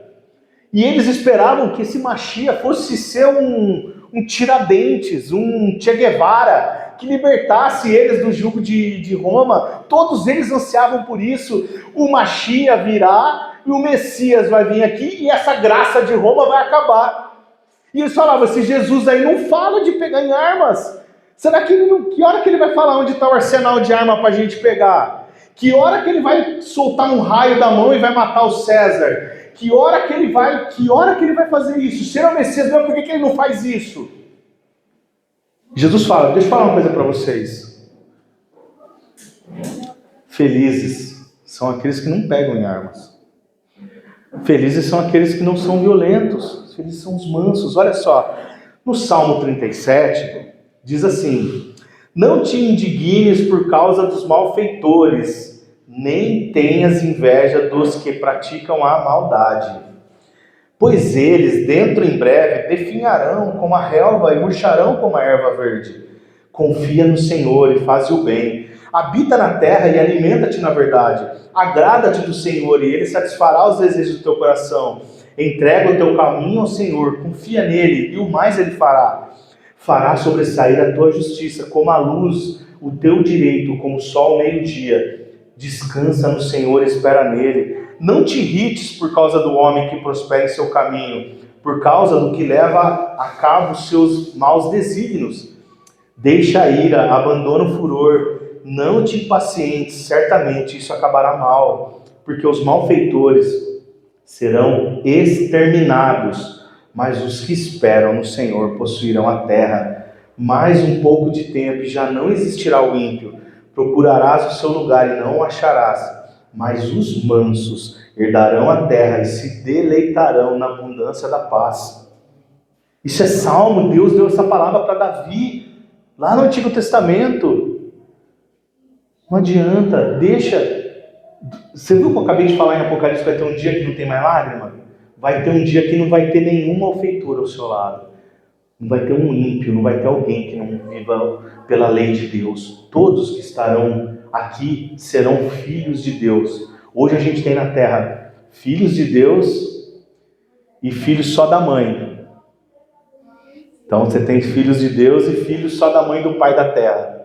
E eles esperavam que esse Machia fosse ser um Tiradentes, um Che Guevara, que libertasse eles do jugo de Roma. Todos eles ansiavam por isso. O Machia virá e o Messias vai vir aqui e essa graça de Roma vai acabar. E eles falavam, esse Jesus aí não fala de pegar em armas. Será que que hora que ele vai falar onde está o arsenal de arma para a gente pegar? Que hora que ele vai soltar um raio da mão e vai matar o César? Que hora que ele vai fazer isso? Se ele é o Messias, por que ele não faz isso? Jesus fala, deixa eu falar uma coisa para vocês. Felizes são aqueles que não pegam em armas. Felizes são aqueles que não são violentos. Felizes são os mansos. Olha só, no Salmo 37, Diz assim: não te indignes por causa dos malfeitores, nem tenhas inveja dos que praticam a maldade. Pois eles, dentro em breve, definharão como a relva e murcharão como a erva verde. Confia no Senhor e faz o bem. Habita na terra e alimenta-te na verdade. Agrada-te do Senhor e Ele satisfará os desejos do teu coração. Entrega o teu caminho ao Senhor, confia nele e o mais Ele fará. Fará sobressair a tua justiça como a luz, o teu direito como o sol ao meio-dia. Descansa no Senhor e espera nele. Não te irrites por causa do homem que prospera em seu caminho, por causa do que leva a cabo os seus maus desígnios. Deixa a ira, abandona o furor, não te impacientes, certamente isso acabará mal, porque os malfeitores serão exterminados, mas os que esperam no Senhor possuirão a terra. Mais um pouco de tempo e já não existirá o ímpio. Procurarás o seu lugar e não o acharás, mas os mansos herdarão a terra e se deleitarão na abundância da paz. Isso é Salmo, Deus deu essa palavra para Davi, lá no Antigo Testamento. Não adianta, deixa. Você viu que eu acabei de falar em Apocalipse, vai ter um dia que não tem mais lágrima? Vai ter um dia que não vai ter nenhuma malfeitura ao seu lado. Não vai ter um ímpio, não vai ter alguém que não viva pela lei de Deus. Todos que estarão aqui serão filhos de Deus. Hoje a gente tem na terra filhos de Deus e filhos só da mãe. Então você tem filhos de Deus e filhos só da mãe e do pai da terra.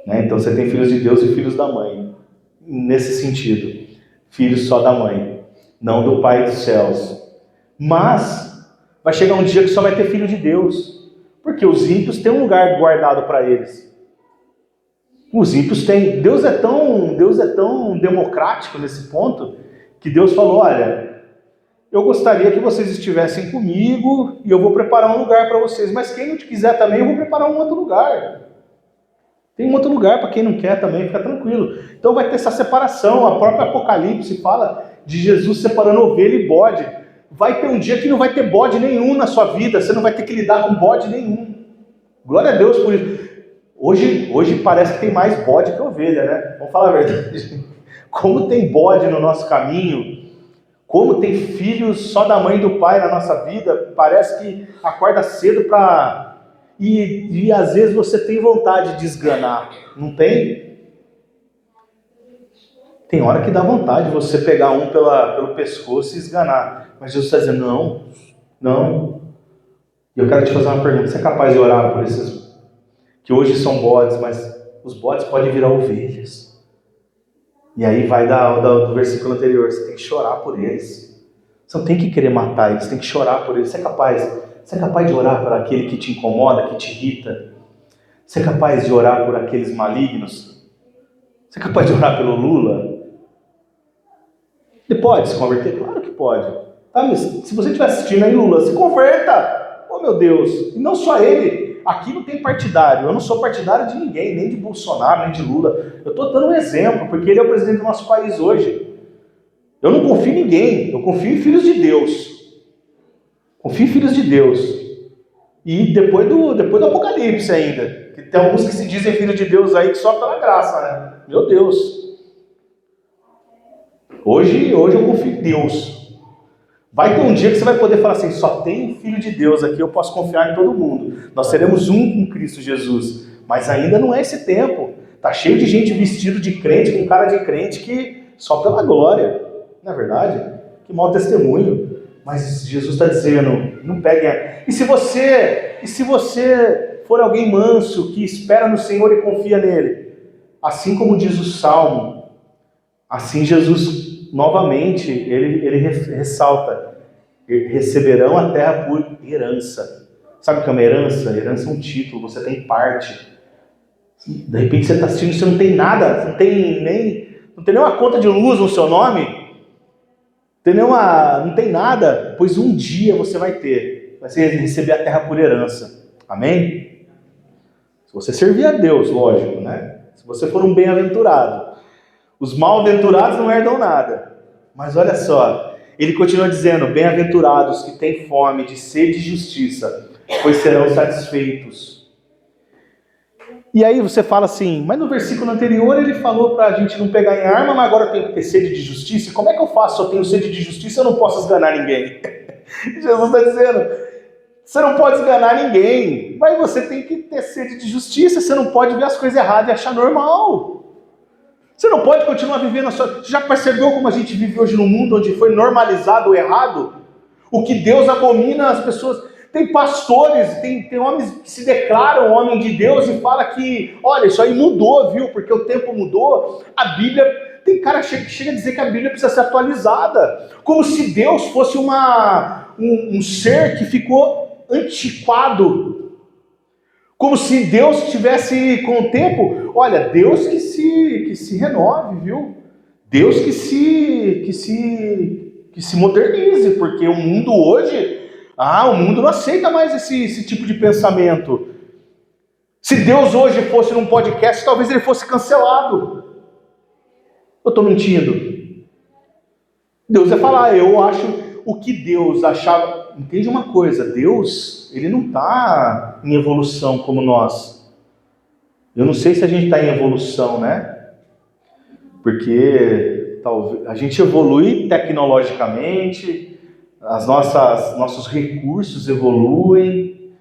Então você tem filhos de Deus e filhos da mãe. Nesse sentido, filhos só da mãe, não do Pai dos céus. Mas vai chegar um dia que só vai ter filho de Deus, porque os ímpios têm um lugar guardado para eles. Os ímpios têm. Deus é tão democrático nesse ponto, que Deus falou: olha, eu gostaria que vocês estivessem comigo e eu vou preparar um lugar para vocês, mas quem não te quiser também, eu vou preparar um outro lugar. Tem um outro lugar para quem não quer também, fica tranquilo. Então vai ter essa separação. A própria Apocalipse fala de Jesus separando ovelha e bode. Vai ter um dia que não vai ter bode nenhum na sua vida, você não vai ter que lidar com bode nenhum. Glória a Deus por isso. Hoje parece que tem mais bode que ovelha, né? Vamos falar a verdade. Como tem bode no nosso caminho, como tem filhos só da mãe e do pai na nossa vida, parece que acorda cedo para... E às vezes você tem vontade de esganar, não tem? Tem hora que dá vontade de você pegar um pelo pescoço e esganar. Mas Jesus está dizendo, não. E eu quero te fazer uma pergunta. Você é capaz de orar por esses que hoje são bodes, mas os bodes podem virar ovelhas? E aí vai do versículo anterior. Você tem que chorar por eles. Você não tem que querer matar eles, você tem que chorar por eles. Você é capaz de orar por aquele que te incomoda, que te irrita? Você é capaz de orar por aqueles malignos? Você é capaz de orar pelo Lula? Ele pode se converter? Claro que pode. Tá, mas se você estiver assistindo aí, Lula, se converta! Oh, meu Deus! E não só ele. Aqui não tem partidário. Eu não sou partidário de ninguém, nem de Bolsonaro, nem de Lula. Eu estou dando um exemplo, porque ele é o presidente do nosso país hoje. Eu não confio em ninguém. Eu confio em filhos de Deus. Confio em filhos de Deus. E depois do Apocalipse ainda. Que tem alguns que se dizem filhos de Deus aí que só pela graça, né? Meu Deus. Hoje eu confio em Deus. Vai ter um dia que você vai poder falar assim, só tem filho de Deus aqui, eu posso confiar em todo mundo. Nós seremos um com Cristo Jesus. Mas ainda não é esse tempo. Tá cheio de gente vestido de crente, com cara de crente, que só pela glória. Não é verdade? Que mau testemunho. Mas Jesus está dizendo, não peguem. E se você for alguém manso, que espera no Senhor e confia nele, assim como diz o Salmo, assim Jesus novamente, ele ressalta, receberão a terra por herança. Sabe o que é uma herança? Herança é um título, você tem parte. De repente você está assistindo, você não tem nada, não tem nenhuma conta de luz no seu nome, não tem nada, pois um dia você vai receber a terra por herança. Amém? Se você servir a Deus, lógico, né? Se você for um bem-aventurado. Os mal-aventurados não herdam nada. Mas olha só, ele continua dizendo, bem-aventurados que têm fome de sede e justiça, pois serão satisfeitos. E aí você fala assim, mas no versículo anterior ele falou para a gente não pegar em arma, mas agora eu tenho que ter sede de justiça. Como é que eu faço se eu tenho sede de justiça e eu não posso esganar ninguém? Jesus está dizendo, você não pode esganar ninguém, mas você tem que ter sede de justiça, você não pode ver as coisas erradas e achar normal. Você não pode continuar vivendo a sua... Você já percebeu como a gente vive hoje num mundo onde foi normalizado o errado? O que Deus abomina as pessoas... Tem pastores, tem homens que se declaram homem de Deus e fala que, olha, isso aí mudou, viu? Porque o tempo mudou. A Bíblia, tem cara que chega a dizer que a Bíblia precisa ser atualizada. Como se Deus fosse um ser que ficou antiquado. Como se Deus tivesse com o tempo, olha, Deus que se renove, viu? Deus que se modernize, porque o mundo hoje... o mundo não aceita mais esse tipo de pensamento. Se Deus hoje fosse num podcast, talvez ele fosse cancelado. Eu estou mentindo? Deus ia falar, eu acho o que Deus achava. Entende uma coisa, Deus, ele não está em evolução como nós. Eu não sei se a gente está em evolução, né? Porque talvez a gente evolui tecnologicamente, nossos recursos evoluem,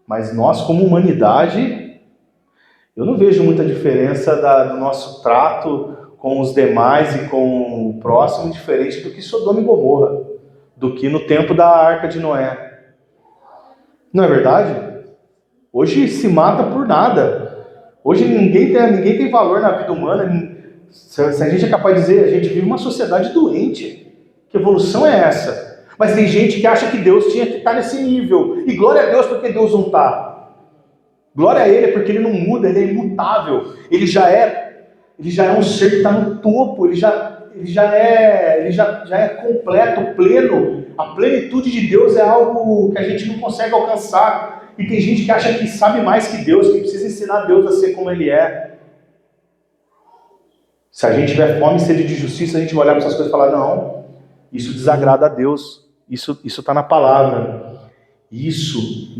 mas nós, como humanidade, eu não vejo muita diferença do nosso trato com os demais e com o próximo, diferente do que Sodoma e Gomorra, do que no tempo da Arca de Noé. Não é verdade? Hoje se mata por nada. Hoje ninguém tem valor na vida humana. Se a gente é capaz de dizer, a gente vive uma sociedade doente. Que evolução é essa? Mas tem gente que acha que Deus tinha que estar nesse nível. E glória a Deus porque Deus não está. Glória a Ele porque Ele não muda, Ele é imutável. Ele já é um ser que está no topo. Ele já é completo, pleno. A plenitude de Deus é algo que a gente não consegue alcançar. E tem gente que acha que sabe mais que Deus, que precisa ensinar Deus a ser como Ele é. Se a gente tiver fome e sede de justiça, a gente vai olhar para essas coisas e falar, não, isso desagrada a Deus. Isso está na palavra. Isso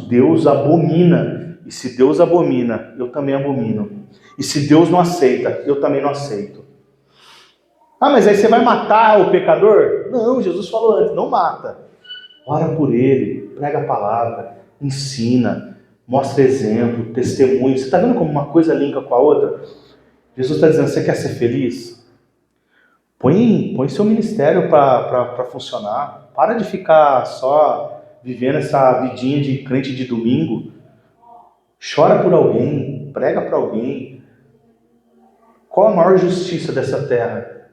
Deus abomina. E se Deus abomina, eu também abomino. E se Deus não aceita, eu também não aceito. Mas aí você vai matar o pecador? Não, Jesus falou antes, não mata. Ora por ele, prega a palavra, ensina, mostra exemplo, testemunho. Você está vendo como uma coisa linka com a outra? Jesus está dizendo, você quer ser feliz? Põe seu ministério para funcionar. Para de ficar só vivendo essa vidinha de crente de domingo. Chora por alguém, prega para alguém. Qual a maior justiça dessa terra?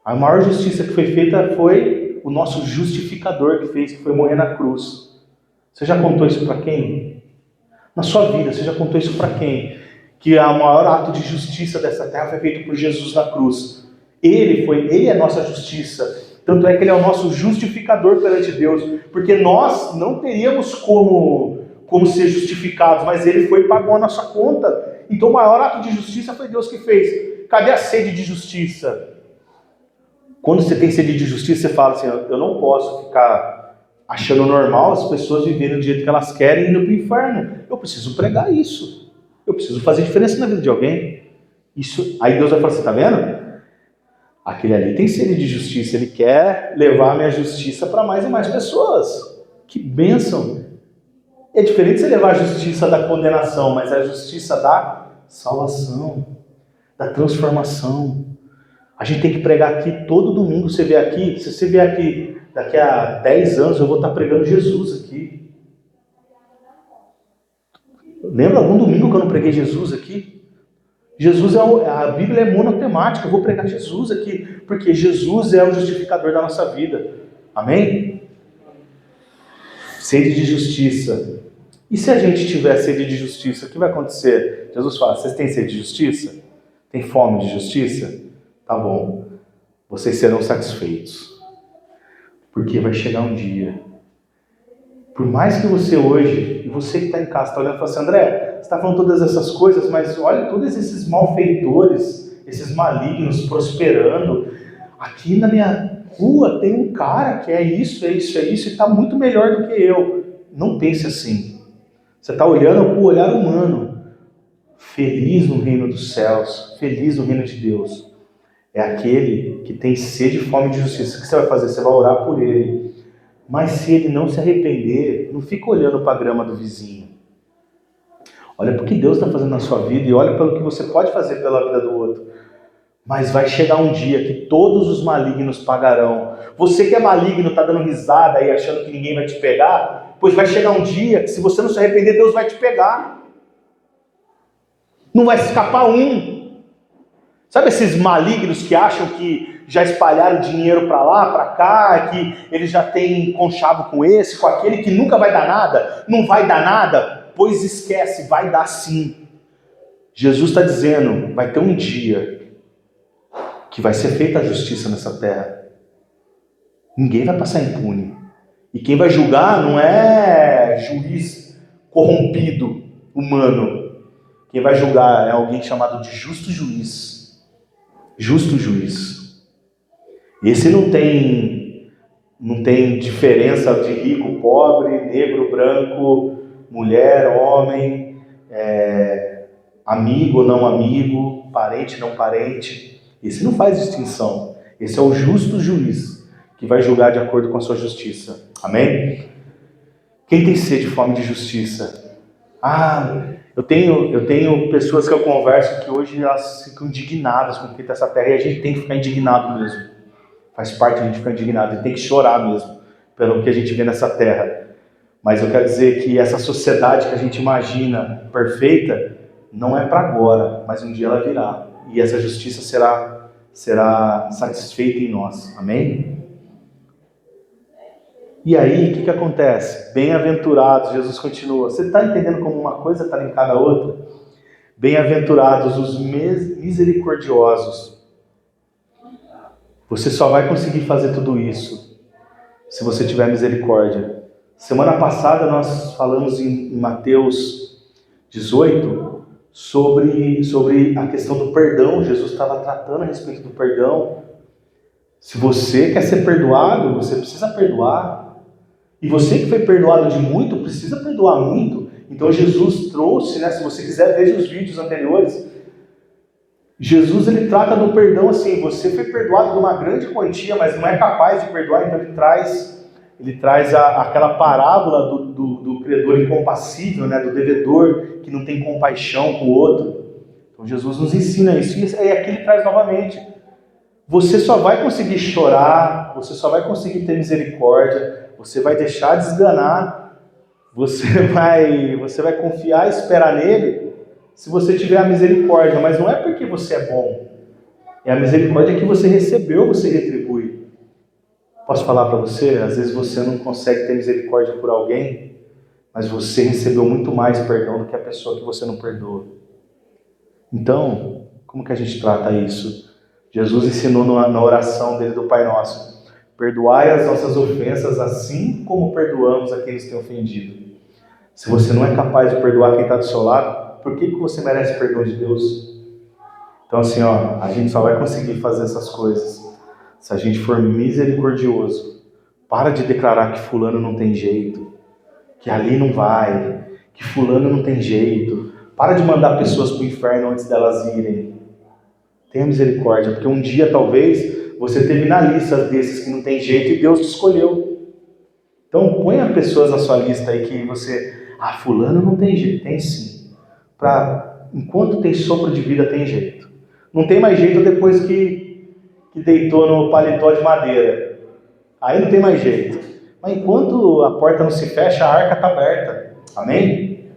A maior justiça que foi feita foi o nosso justificador que fez, que foi morrer na cruz. Você já contou isso para quem? Na sua vida, você já contou isso para quem? Que o maior ato de justiça dessa terra foi feito por Jesus na cruz. Ele é a nossa justiça. Tanto é que ele é o nosso justificador perante Deus. Porque nós não teríamos como ser justificados, mas ele foi e pagou a nossa conta. Então o maior ato de justiça foi Deus que fez. Cadê a sede de justiça? Quando você tem sede de justiça, você fala assim, eu não posso ficar achando normal as pessoas viverem do jeito que elas querem e indo para o inferno. Eu preciso pregar isso. Eu preciso fazer diferença na vida de alguém. Aí Deus vai falar assim, tá vendo? Aquele ali tem sede de justiça, ele quer levar a minha justiça para mais e mais pessoas. Que bênção! É diferente você levar a justiça da condenação, mas a justiça da salvação, da transformação. A gente tem que pregar aqui todo domingo. Você vê aqui, se você vier aqui daqui a 10 anos, eu vou estar pregando Jesus aqui. Lembra algum domingo que eu não preguei Jesus aqui? Jesus a Bíblia é monotemática, eu vou pregar Jesus aqui, porque Jesus é o justificador da nossa vida. Amém? Sede de justiça. E se a gente tiver sede de justiça, o que vai acontecer? Jesus fala, vocês têm sede de justiça? Tem fome de justiça? Tá bom. Vocês serão satisfeitos. Porque vai chegar um dia. Por mais que você hoje, e você que está em casa, está olhando e fala assim, André, você está falando todas essas coisas, mas olha todos esses malfeitores, esses malignos prosperando. Aqui na minha rua tem um cara que é isso, e está muito melhor do que eu. Não pense assim. Você está olhando com o olhar humano. Feliz no reino dos céus, feliz no reino de Deus, é aquele que tem sede e fome de justiça. O que você vai fazer? Você vai orar por ele. Mas se ele não se arrepender, não fica olhando para a grama do vizinho. Olha para o que Deus está fazendo na sua vida e olha pelo que você pode fazer pela vida do outro. Mas vai chegar um dia que todos os malignos pagarão. Você que é maligno, está dando risada aí, achando que ninguém vai te pegar, pois vai chegar um dia que se você não se arrepender, Deus vai te pegar. Não vai escapar um. Sabe esses malignos que acham que já espalharam dinheiro para lá, para cá, que eles já têm conchavo com esse, com aquele, que nunca vai dar nada? Não vai dar nada? Pois esquece, vai dar sim. Jesus está dizendo, vai ter um dia que vai ser feita a justiça nessa terra. Ninguém vai passar impune. E quem vai julgar não é juiz corrompido, humano. Quem vai julgar é alguém chamado de justo juiz. Justo juiz. Esse não tem diferença de rico, pobre, negro, branco, mulher, homem, amigo ou não amigo, parente, não parente. Esse não faz distinção. Esse é o justo juiz que vai julgar de acordo com a sua justiça. Amém? Quem tem sede e fome de justiça? Eu tenho pessoas que eu converso que hoje elas ficam indignadas com o que está essa terra, e a gente tem que ficar indignado mesmo. Faz parte a gente ficar indignado, a gente tem que chorar mesmo pelo que a gente vê nessa terra. Mas eu quero dizer que essa sociedade que a gente imagina perfeita não é para agora, mas um dia ela virá. E essa justiça será satisfeita em nós. Amém? E aí, o que acontece? Bem-aventurados, Jesus continua. Você está entendendo como uma coisa está linkada à outra? Bem-aventurados os misericordiosos. Você só vai conseguir fazer tudo isso se você tiver misericórdia. Semana passada nós falamos em Mateus 18 sobre a questão do perdão. Jesus estava tratando a respeito do perdão. Se você quer ser perdoado, você precisa perdoar. E você que foi perdoado de muito, precisa perdoar muito. Então Jesus trouxe, se você quiser, veja os vídeos anteriores. Jesus ele trata do perdão assim, você foi perdoado de uma grande quantia, mas não é capaz de perdoar, então ele traz aquela parábola do credor incompassível, do devedor que não tem compaixão com o outro. Então Jesus nos ensina isso, e aqui ele traz novamente. Você só vai conseguir chorar, você só vai conseguir ter misericórdia, você vai deixar de esganar, você vai confiar e esperar nele, se você tiver a misericórdia. Mas não é porque você é bom, é a misericórdia que você recebeu, você retribui. Posso falar para você? Às vezes você não consegue ter misericórdia por alguém, mas você recebeu muito mais perdão do que a pessoa que você não perdoa. Então, como que a gente trata isso? Jesus ensinou na oração dele do Pai Nosso: perdoai as nossas ofensas assim como perdoamos a quem nos tem ofendido. Se você não é capaz de perdoar quem está do seu lado, por que você merece perdão de Deus? Então assim, a gente só vai conseguir fazer essas coisas se a gente for misericordioso. Para de declarar que fulano não tem jeito, que ali não vai, que fulano não tem jeito. Para de mandar pessoas para o inferno antes delas irem. Tenha misericórdia, porque um dia talvez você teve na lista desses que não tem jeito e Deus te escolheu. Então ponha pessoas na sua lista aí que você... fulano não tem jeito. Tem sim. Enquanto tem sopro de vida, tem jeito. Não tem mais jeito depois que deitou no paletó de madeira. Aí não tem mais jeito. Mas enquanto a porta não se fecha, a arca está aberta. Amém?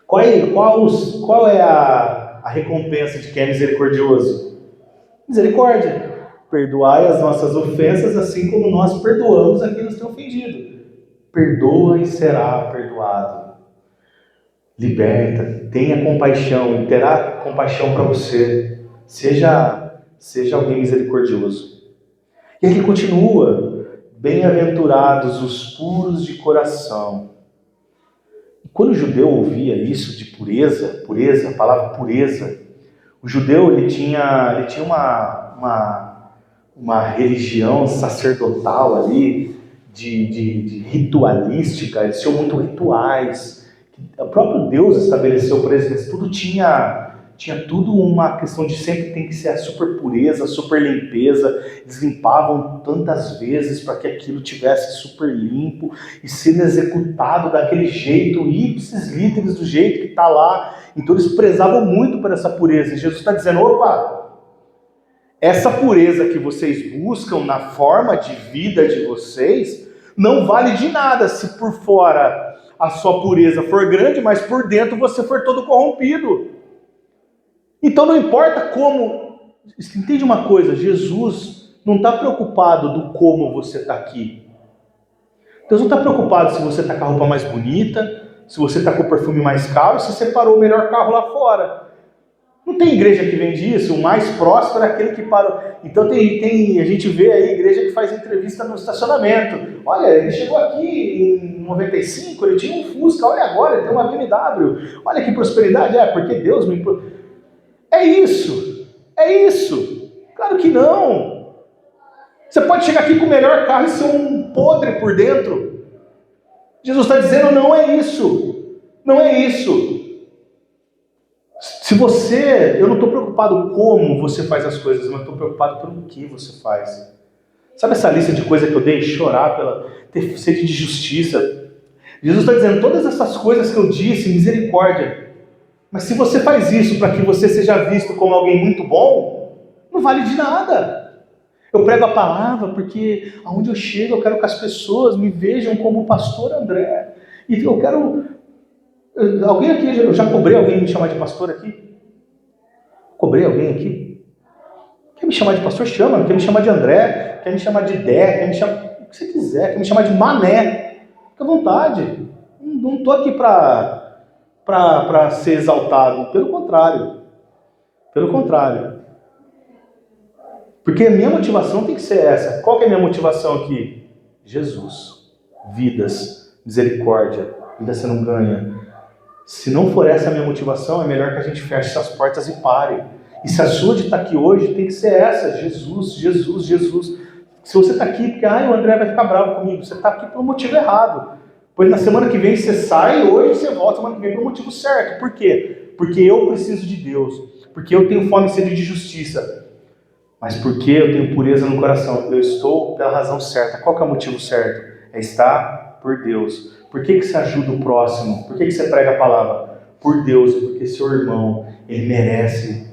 Qual é a recompensa de quem é misericordioso? Misericórdia. Perdoai as nossas ofensas, assim como nós perdoamos a quem nos tem ofendido. Perdoa e será perdoado. Liberta, tenha compaixão, e terá compaixão para você. Seja alguém misericordioso. E ele continua: bem-aventurados os puros de coração. Quando o judeu ouvia isso de pureza, a palavra pureza, o judeu ele tinha uma religião sacerdotal ali, de ritualística. Eles tinham muito rituais O próprio Deus estabeleceu por eles, mas tudo tinha tudo uma questão de sempre tem que ser a super pureza, a super limpeza. Eles limpavam tantas vezes para que aquilo tivesse super limpo e sendo executado daquele jeito, ipsis literis, do jeito que está lá. Então eles prezavam muito por essa pureza. E Jesus está dizendo, opa, essa pureza que vocês buscam na forma de vida de vocês não vale de nada se por fora a sua pureza for grande, mas por dentro você for todo corrompido. Então não importa como, entende uma coisa, Jesus não está preocupado do como você está aqui. Deus não está preocupado se você está com a roupa mais bonita, se você está com o perfume mais caro, se você parou o melhor carro lá fora. Não tem igreja que vende isso, o mais próspero é aquele que parou. Então a gente vê aí igreja que faz entrevista no estacionamento. Olha, ele chegou aqui em 95, ele tinha um Fusca, olha agora, ele tem uma BMW. Olha que prosperidade, porque Deus me... É isso. Claro que não. Você pode chegar aqui com o melhor carro e ser um podre por dentro. Jesus está dizendo, não é isso. Não é isso. Eu não estou preocupado como você faz as coisas, mas estou preocupado pelo que você faz. Sabe essa lista de coisas que eu dei? Chorar, ter sede de justiça. Jesus está dizendo, todas essas coisas que eu disse, misericórdia. Mas se você faz isso para que você seja visto como alguém muito bom, não vale de nada. Eu prego a palavra porque aonde eu chego eu quero que as pessoas me vejam como o pastor André. E eu quero... Alguém aqui, eu já cobrei alguém me chamar de pastor aqui? Cobrei alguém aqui? Quer me chamar de pastor? Chama. Quer me chamar de André? Quer me chamar de Dé? Quer me chamar... O que você quiser. Quer me chamar de Mané? Fica à vontade. Não estou aqui para ser exaltado. Pelo contrário. Porque a minha motivação tem que ser essa. Qual que é a minha motivação aqui? Jesus. Vidas. Misericórdia. Vida você não ganha. Se não for essa a minha motivação, é melhor que a gente feche essas portas e pare. E se a sua de estar aqui hoje, tem que ser essa. Jesus. Se você está aqui porque, o André vai ficar bravo comigo, você está aqui pelo motivo errado. Pois na semana que vem você sai, hoje você volta, semana que vem pelo motivo certo. Por quê? Porque eu preciso de Deus. Porque eu tenho fome e sede de justiça. Mas porque eu tenho pureza no coração. Eu estou pela razão certa. Qual que é o motivo certo? É estar por Deus. Por que você ajuda o próximo? Por que você prega a palavra? Por Deus, porque seu irmão, ele merece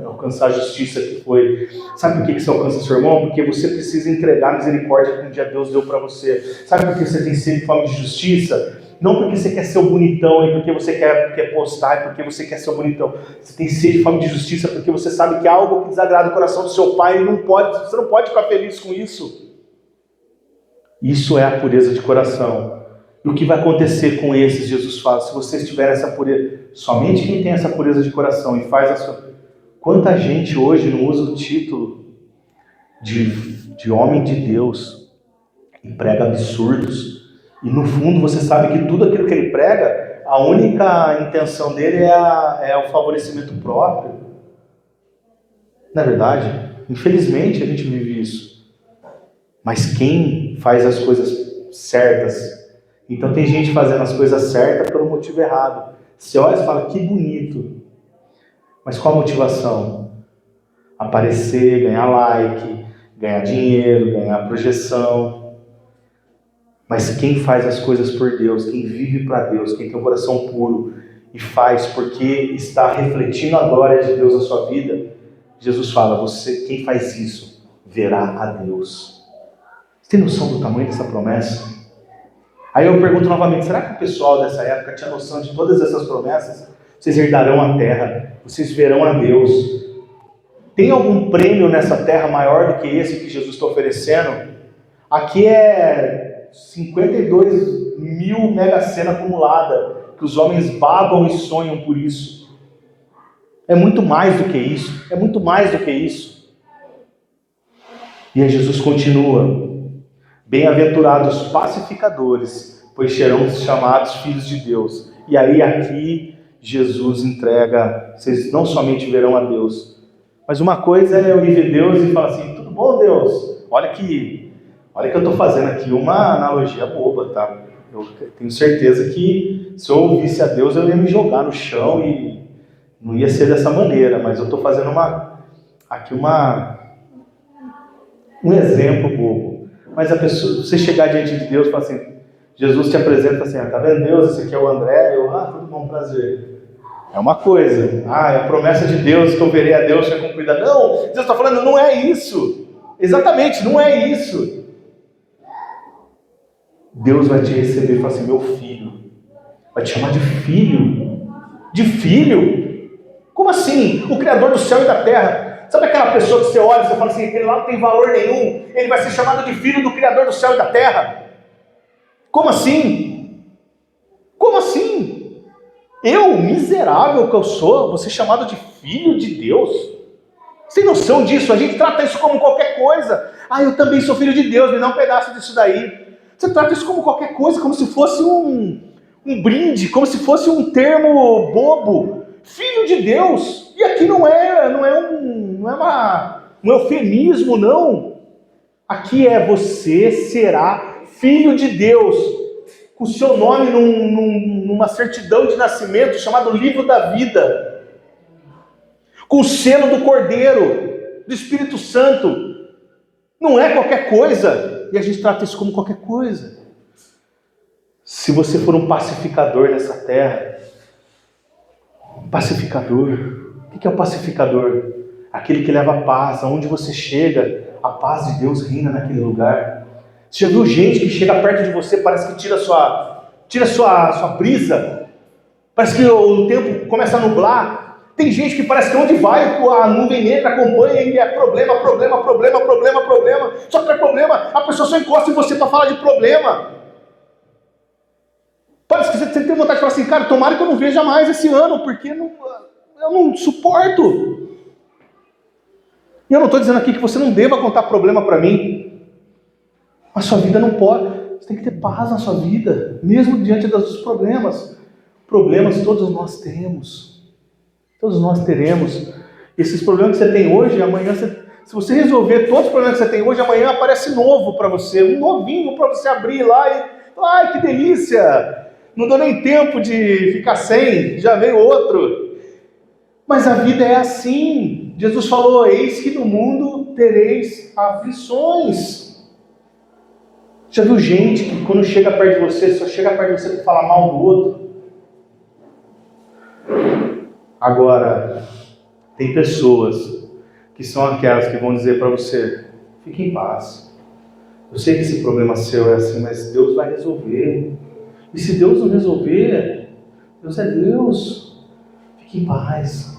alcançar a justiça que foi. Sabe por que você alcança seu irmão? Porque você precisa entregar a misericórdia que um dia Deus deu para você. Sabe por que você tem sede e fome de justiça? Não porque você quer ser o bonitão e porque você quer postar e porque você quer ser o bonitão. Você tem sede e fome de justiça porque você sabe que algo que desagrada o coração do seu pai, você não pode ficar feliz com isso. Isso é a pureza de coração. E o que vai acontecer com esses, Jesus fala, se vocês tiverem essa pureza, somente quem tem essa pureza de coração e faz a sua... Quanta gente hoje não usa o título de homem de Deus e prega absurdos, e no fundo você sabe que tudo aquilo que ele prega, a única intenção dele é o favorecimento próprio. Não é verdade? Infelizmente a gente vive isso. Mas quem faz as coisas certas... Então tem gente fazendo as coisas certas pelo motivo errado. Você olha e fala, que bonito. Mas qual a motivação? Aparecer, ganhar like, ganhar dinheiro, ganhar projeção. Mas quem faz as coisas por Deus, quem vive para Deus, quem tem um coração puro e faz porque está refletindo a glória de Deus na sua vida, Jesus fala, quem faz isso, verá a Deus. Você tem noção do tamanho dessa promessa? Aí eu pergunto novamente, será que o pessoal dessa época tinha noção de todas essas promessas? Vocês herdarão a terra, vocês verão a Deus. Tem algum prêmio nessa terra maior do que esse que Jesus está oferecendo? Aqui é 52 mil Mega Sena acumulada, que os homens babam e sonham por isso. É muito mais do que isso. E aí Jesus continua. Bem-aventurados pacificadores, pois serão chamados filhos de Deus. E aí aqui Jesus entrega, vocês não somente verão a Deus, mas uma coisa é eu ir ver Deus e falar assim, tudo bom Deus? Olha que eu estou fazendo aqui uma analogia boba, tá? Eu tenho certeza que se eu ouvisse a Deus, eu ia me jogar no chão e não ia ser dessa maneira, mas eu estou fazendo um exemplo bobo. Mas a pessoa, você chegar diante de Deus e falar assim, Jesus te apresenta assim, tá vendo Deus, esse aqui é o André, tudo bom, prazer. É uma coisa, é a promessa de Deus que eu verei a Deus foi cumprida. Não, Deus está falando, não é isso. Exatamente, não é isso. Deus vai te receber e falar assim, meu filho. Vai te chamar de filho. De filho? Como assim? O Criador do céu e da terra. Sabe aquela pessoa que você olha e você fala assim, aquele lá não tem valor nenhum, ele vai ser chamado de filho do Criador do céu e da terra? Como assim? Como assim? Eu, miserável que eu sou, vou ser chamado de filho de Deus? Sem noção disso, a gente trata isso como qualquer coisa. Eu também sou filho de Deus, me dá um pedaço disso daí. Você trata isso como qualquer coisa, como se fosse um brinde, como se fosse um termo bobo. Filho de Deus. E aqui não é um eufemismo, não. Aqui é você será filho de Deus, com o seu nome numa certidão de nascimento chamado Livro da Vida, com o selo do Cordeiro, do Espírito Santo. Não é qualquer coisa, e a gente trata isso como qualquer coisa. Se você for um pacificador nessa terra, pacificador, o que é o pacificador? Aquele que leva a paz, aonde você chega, a paz de Deus reina naquele lugar. Você já viu gente que chega perto de você, parece que tira sua brisa, parece que o tempo começa a nublar. Tem gente que parece que onde vai a nuvem negra acompanha e é problema. Só que é problema, a pessoa só encosta em você para falar de problema. Parece que você tem vontade de falar assim, cara, tomara que eu não veja mais esse ano, porque eu não suporto. E eu não estou dizendo aqui que você não deva contar problema para mim, mas sua vida não pode. Você tem que ter paz na sua vida, mesmo diante dos problemas. Problemas todos nós temos. Todos nós teremos. Esses problemas que você tem hoje, amanhã, se você resolver todos os problemas que você tem hoje, amanhã aparece novo para você, um novinho para você abrir lá e, ai, que delícia! Não deu nem tempo de ficar sem, já veio outro. Mas a vida é assim. Jesus falou, eis que no mundo tereis aflições. Já viu gente que quando chega perto de você, só chega perto de você para falar mal do outro? Agora, tem pessoas que são aquelas que vão dizer para você, fique em paz. Eu sei que esse problema seu é assim, mas Deus vai resolver. E se Deus não resolver, Deus é Deus. Fique em paz.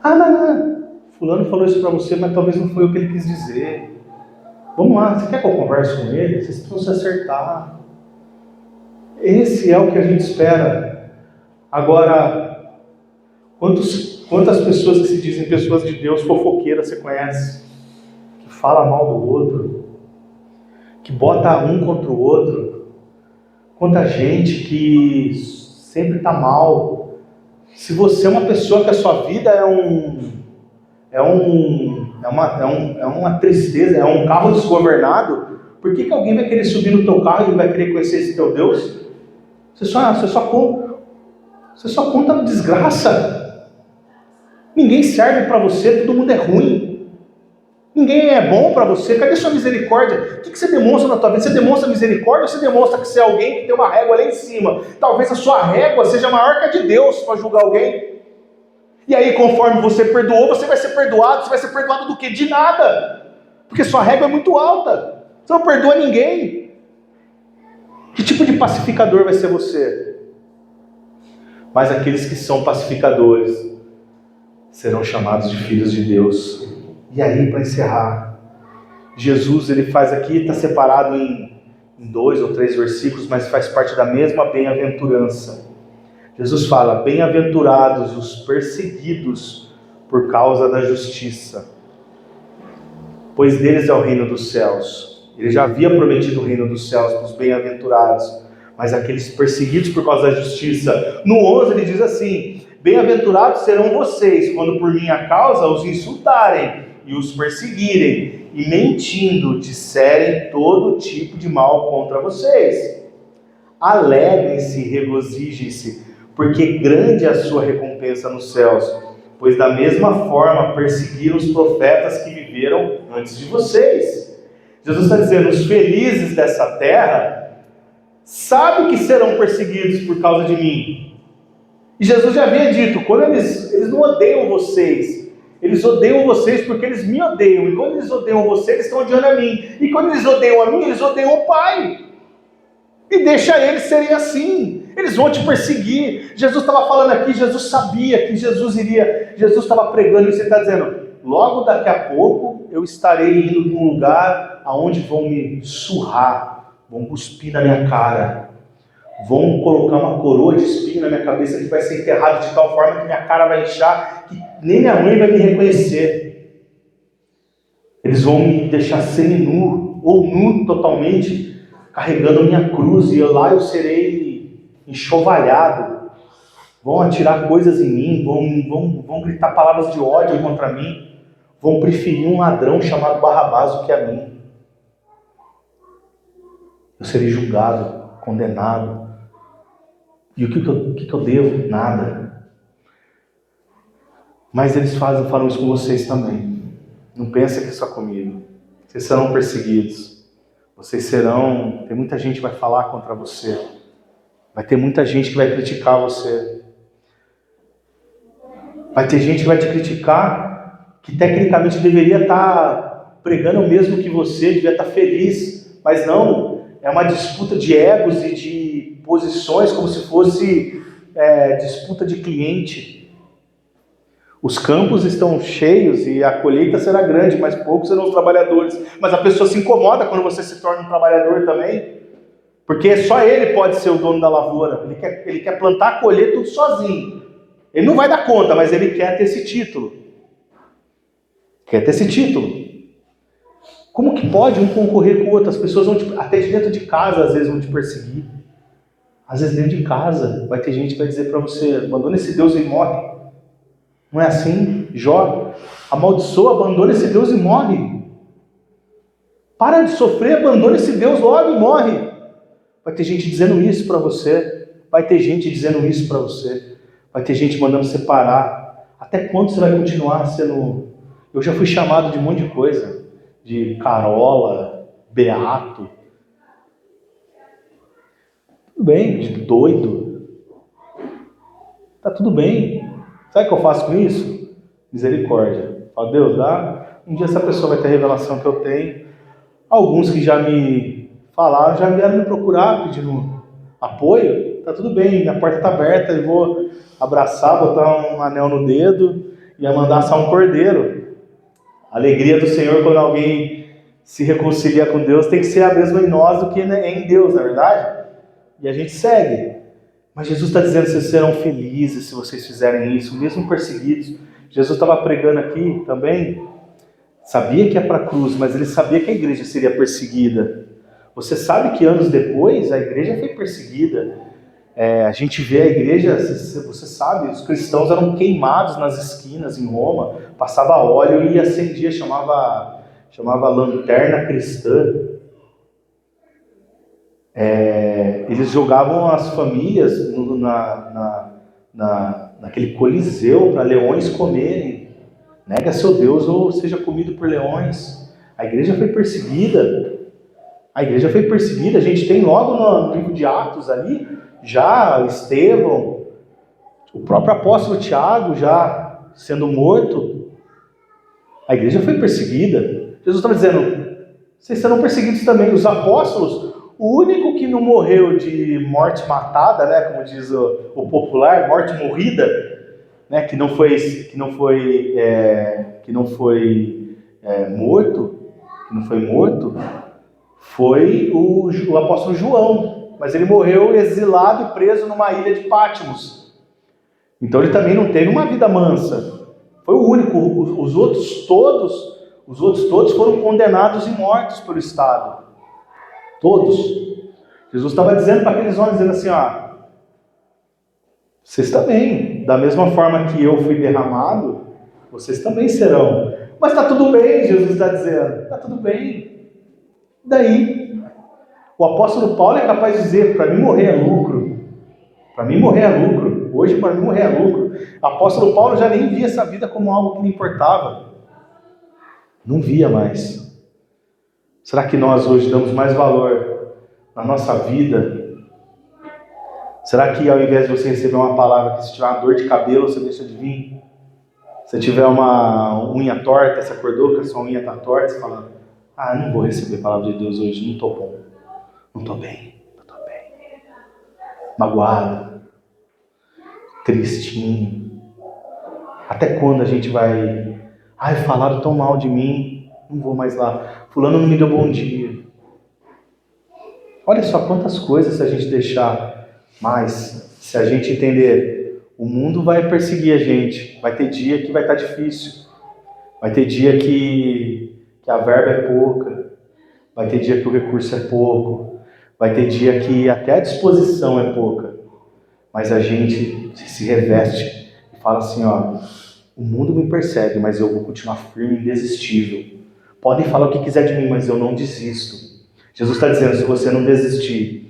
Não. Fulano falou isso para você, mas talvez não foi o que ele quis dizer. Vamos lá, você quer que eu converse com ele? Vocês precisam se acertar. Esse é o que a gente espera. Agora, quantas pessoas que se dizem pessoas de Deus, fofoqueiras, você conhece? Que fala mal do outro, que bota um contra o outro. Quanta gente que sempre está mal. Se você é uma pessoa que a sua vida é uma tristeza, é um carro desgovernado, por que alguém vai querer subir no teu carro e vai querer conhecer esse teu Deus? Você só conta desgraça. Ninguém serve para você, todo mundo é ruim. Ninguém é bom para você. Cadê sua misericórdia? O que você demonstra na tua vida? Você demonstra misericórdia ou você demonstra que você é alguém que tem uma régua lá em cima? Talvez a sua régua seja maior que a de Deus para julgar alguém. E aí, conforme você perdoou, você vai ser perdoado. Você vai ser perdoado do quê? De nada. Porque sua régua é muito alta. Você não perdoa ninguém. Que tipo de pacificador vai ser você? Mas aqueles que são pacificadores serão chamados de filhos de Deus. E aí, para encerrar, Jesus, ele faz aqui, está separado em 2 ou 3 versículos, mas faz parte da mesma bem-aventurança. Jesus fala, bem-aventurados os perseguidos por causa da justiça, pois deles é o reino dos céus. Ele já havia prometido o reino dos céus para os bem-aventurados, mas aqueles perseguidos por causa da justiça. No 11 ele diz assim, bem-aventurados serão vocês, quando por minha causa os insultarem e os perseguirem, e mentindo disserem todo tipo de mal contra vocês. Alegrem-se e regozijem-se, porque grande é a sua recompensa nos céus, pois da mesma forma perseguiram os profetas que viveram antes de vocês. Jesus está dizendo, os felizes dessa terra sabem que serão perseguidos por causa de mim. E Jesus já havia dito, quando eles não odeiam vocês, eles odeiam vocês porque eles me odeiam. E quando eles odeiam vocês, eles estão odiando a mim. E quando eles odeiam a mim, eles odeiam o Pai. E deixa eles serem assim. Eles vão te perseguir. Jesus estava falando aqui, Jesus sabia que Jesus estava pregando isso, ele está dizendo, logo daqui a pouco eu estarei indo para um lugar aonde vão me surrar, vão cuspir na minha cara, vão colocar uma coroa de espinho na minha cabeça que vai ser enterrado de tal forma que minha cara vai inchar, que nem minha mãe vai me reconhecer. Eles vão me deixar semi-nu, ou nu totalmente, carregando minha cruz, e lá eu serei enxovalhado. Vão atirar coisas em mim, vão gritar palavras de ódio contra mim, vão preferir um ladrão chamado Barrabás do que a mim. Eu serei julgado, condenado. E o que eu devo? Nada. Mas eles falam isso com vocês também. Não pensa que é só comigo. Vocês serão perseguidos. Vocês serão... Tem muita gente que vai falar contra você. Vai ter muita gente que vai criticar você. Vai ter gente que vai te criticar, que tecnicamente deveria estar pregando o mesmo que você, devia estar feliz. Mas não, é uma disputa de egos e de posições, como se fosse disputa de cliente. Os campos estão cheios e a colheita será grande, mas poucos serão os trabalhadores. Mas a pessoa se incomoda quando você se torna um trabalhador também, porque só ele pode ser o dono da lavoura. Ele quer plantar, colher tudo sozinho. Ele não vai dar conta, mas ele quer ter esse título. Quer ter esse título. Como que pode um concorrer com o outro? As pessoas vão até de dentro de casa, às vezes, vão te perseguir. Às vezes dentro de casa vai ter gente que vai dizer para você, abandona esse Deus e morre. Não é assim? Jó, amaldiçoa, abandona esse Deus e morre. Para de sofrer, abandona esse Deus logo e morre. Vai ter gente dizendo isso para você. Vai ter gente dizendo isso para você. Vai ter gente mandando você parar. Até quando você vai continuar sendo... Eu já fui chamado de um monte de coisa. De carola, beato. Tudo bem, de doido. Tá tudo bem. Sabe o que eu faço com isso? Misericórdia. Falo, Deus, dá. Um dia essa pessoa vai ter a revelação que eu tenho. Alguns que já me falaram, já vieram me procurar pedindo apoio. Tá tudo bem, minha porta está aberta. Eu vou abraçar, botar um anel no dedo e mandar assar um cordeiro. A alegria do Senhor quando alguém se reconcilia com Deus tem que ser a mesma em nós do que em Deus, não é verdade? E a gente segue. Mas Jesus está dizendo que vocês serão felizes se vocês fizerem isso, mesmo perseguidos. Jesus estava pregando aqui também, sabia que ia para a cruz, mas ele sabia que a igreja seria perseguida. Você sabe que anos depois a igreja foi perseguida. A gente vê a igreja, você sabe, os cristãos eram queimados nas esquinas em Roma, passava óleo e acendia, chamava lanterna cristã. Eles jogavam as famílias naquele coliseu para leões comerem. Nega seu Deus ou seja comido por leões. A igreja foi perseguida. A igreja foi perseguida. A gente tem logo no livro de Atos ali, já Estevão, o próprio apóstolo Tiago já sendo morto. A igreja foi perseguida. Jesus está dizendo, vocês serão perseguidos também. Os apóstolos, o único que não morreu de morte matada, né, como diz o popular, morte morrida, né, que não foi morto, foi o apóstolo João. Mas ele morreu exilado e preso numa ilha de Patmos. Então ele também não teve uma vida mansa. Foi o único. Os outros todos foram condenados e mortos pelo Estado. Todos. Jesus estava dizendo para aqueles homens, dizendo assim, vocês também, da mesma forma que eu fui derramado, vocês também serão. Mas está tudo bem, Jesus está dizendo, está tudo bem. Daí, O apóstolo Paulo é capaz de dizer, para mim morrer é lucro. Para mim morrer é lucro. Hoje para mim morrer é lucro. O apóstolo Paulo já nem via essa vida como algo que lhe importava. Não via mais. Será que nós hoje damos mais valor na nossa vida? Será que ao invés de você receber uma palavra que se tiver uma dor de cabelo, você deixa de vir? Se tiver uma unha torta, você acordou que a sua unha está torta, você fala, não vou receber a palavra de Deus hoje, não estou bom, não estou bem, magoado, tristinho. Até quando a gente vai, falaram tão mal de mim, não vou mais lá, fulano não me deu bom dia. Olha só quantas coisas se a gente deixar mais, se a gente entender, o mundo vai perseguir a gente, vai ter dia que vai estar difícil, vai ter dia que a verba é pouca, vai ter dia que o recurso é pouco, vai ter dia que até a disposição é pouca, mas a gente se reveste e fala assim, o mundo me persegue, mas eu vou continuar firme e indesistível. Podem falar o que quiser de mim, mas eu não desisto. Jesus está dizendo, se você não desistir,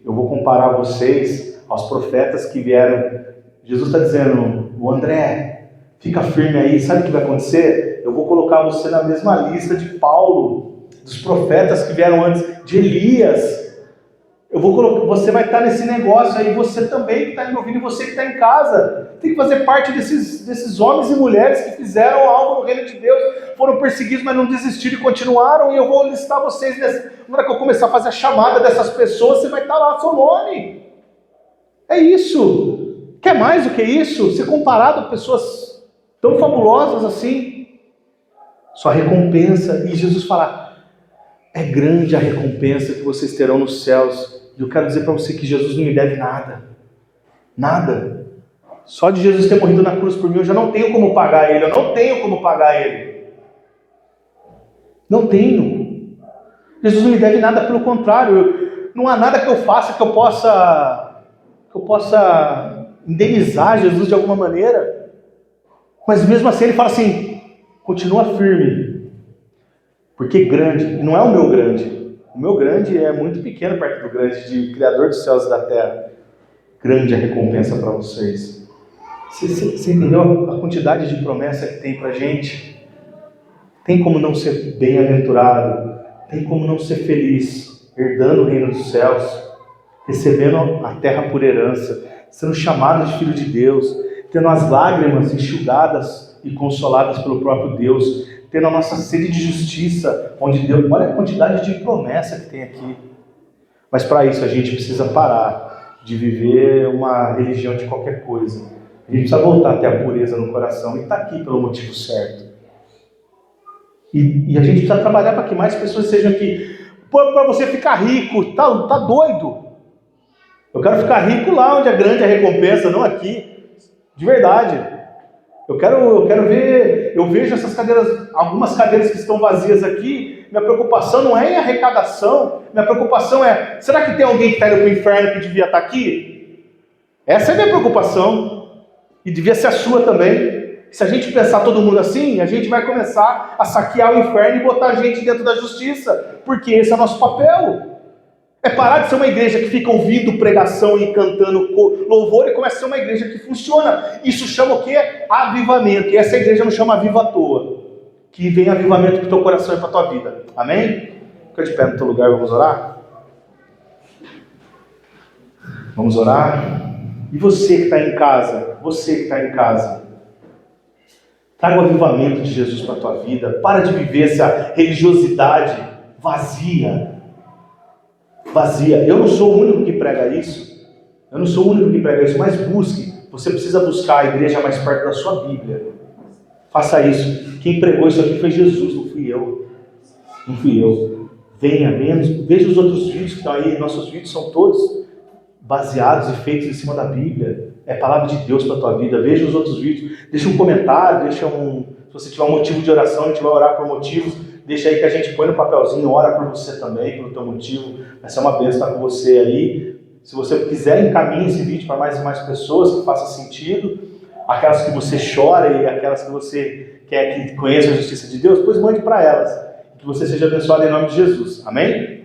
eu vou comparar vocês aos profetas que vieram. Jesus está dizendo, o André, fica firme aí, sabe o que vai acontecer? Eu vou colocar você na mesma lista de Paulo, dos profetas que vieram antes, de Elias. Você vai estar nesse negócio aí, você também que está me ouvindo, e você que está em casa, tem que fazer parte desses homens e mulheres que fizeram algo no reino de Deus, foram perseguidos, mas não desistiram e continuaram, e eu vou listar vocês, na hora que eu começar a fazer a chamada dessas pessoas, você vai estar lá, seu nome. É isso. Quer mais do que isso? Ser comparado a pessoas tão fabulosas assim? Sua recompensa, e Jesus fala, é grande a recompensa que vocês terão nos céus. E eu quero dizer para você que Jesus não me deve nada. Nada. Só de Jesus ter morrido na cruz por mim, eu já não tenho como pagar Ele. Eu não tenho como pagar Ele. Não tenho. Jesus não me deve nada, pelo contrário. Não há nada que eu faça que eu possa indenizar Jesus de alguma maneira. Mas mesmo assim Ele fala assim, continua firme. Porque grande, não é o meu grande. O meu grande é muito pequeno perto do grande de Criador dos céus e da terra. Grande a recompensa para vocês. Você entendeu a quantidade de promessa que tem para a gente? Tem como não ser bem-aventurado, tem como não ser feliz, herdando o reino dos céus, recebendo a terra por herança, sendo chamado de filho de Deus, tendo as lágrimas enxugadas e consoladas pelo próprio Deus, tendo a nossa sede de justiça, onde Deus, olha a quantidade de promessa que tem aqui. Mas para isso a gente precisa parar de viver uma religião de qualquer coisa. A gente precisa voltar a ter a pureza no coração e está aqui pelo motivo certo. E a gente precisa trabalhar para que mais pessoas sejam aqui. Para você ficar rico, tá doido? Eu quero ficar rico lá onde é grande a recompensa, não aqui. De verdade. Eu quero ver, eu vejo essas cadeiras, algumas cadeiras que estão vazias aqui, minha preocupação não é em arrecadação, minha preocupação é, será que tem alguém que está indo para o inferno que devia estar aqui? Essa é a minha preocupação, e devia ser a sua também. Se a gente pensar todo mundo assim, a gente vai começar a saquear o inferno e botar gente dentro da justiça, porque esse é o nosso papel. É parar de ser uma igreja que fica ouvindo pregação e cantando louvor e começa a ser uma igreja que funciona. Isso chama o quê? Avivamento. E essa igreja não chama aviva à toa. Que vem avivamento para o teu coração e para a tua vida. Amém? Fica de pé no teu lugar, vamos orar? Vamos orar? E você que está em casa, traga o avivamento de Jesus para a tua vida. Para de viver essa religiosidade vazia. Eu não sou o único que prega isso, mas busque. Você precisa buscar a igreja mais perto da sua Bíblia. Faça isso. Quem pregou isso aqui foi Jesus, não fui eu. Venha, veja os outros vídeos que estão aí. Nossos vídeos são todos baseados e feitos em cima da Bíblia. É palavra de Deus para a tua vida. Veja os outros vídeos. Deixa um comentário, se você tiver um motivo de oração, a gente vai orar por motivos. Deixa aí que a gente põe no papelzinho, ora por você também, pelo teu motivo. Vai ser uma bênção estar com você aí. Se você quiser, encaminhe esse vídeo para mais e mais pessoas que faça sentido. Aquelas que você chora e aquelas que você quer que conheçam a justiça de Deus, pois mande para elas. Que você seja abençoado em nome de Jesus. Amém?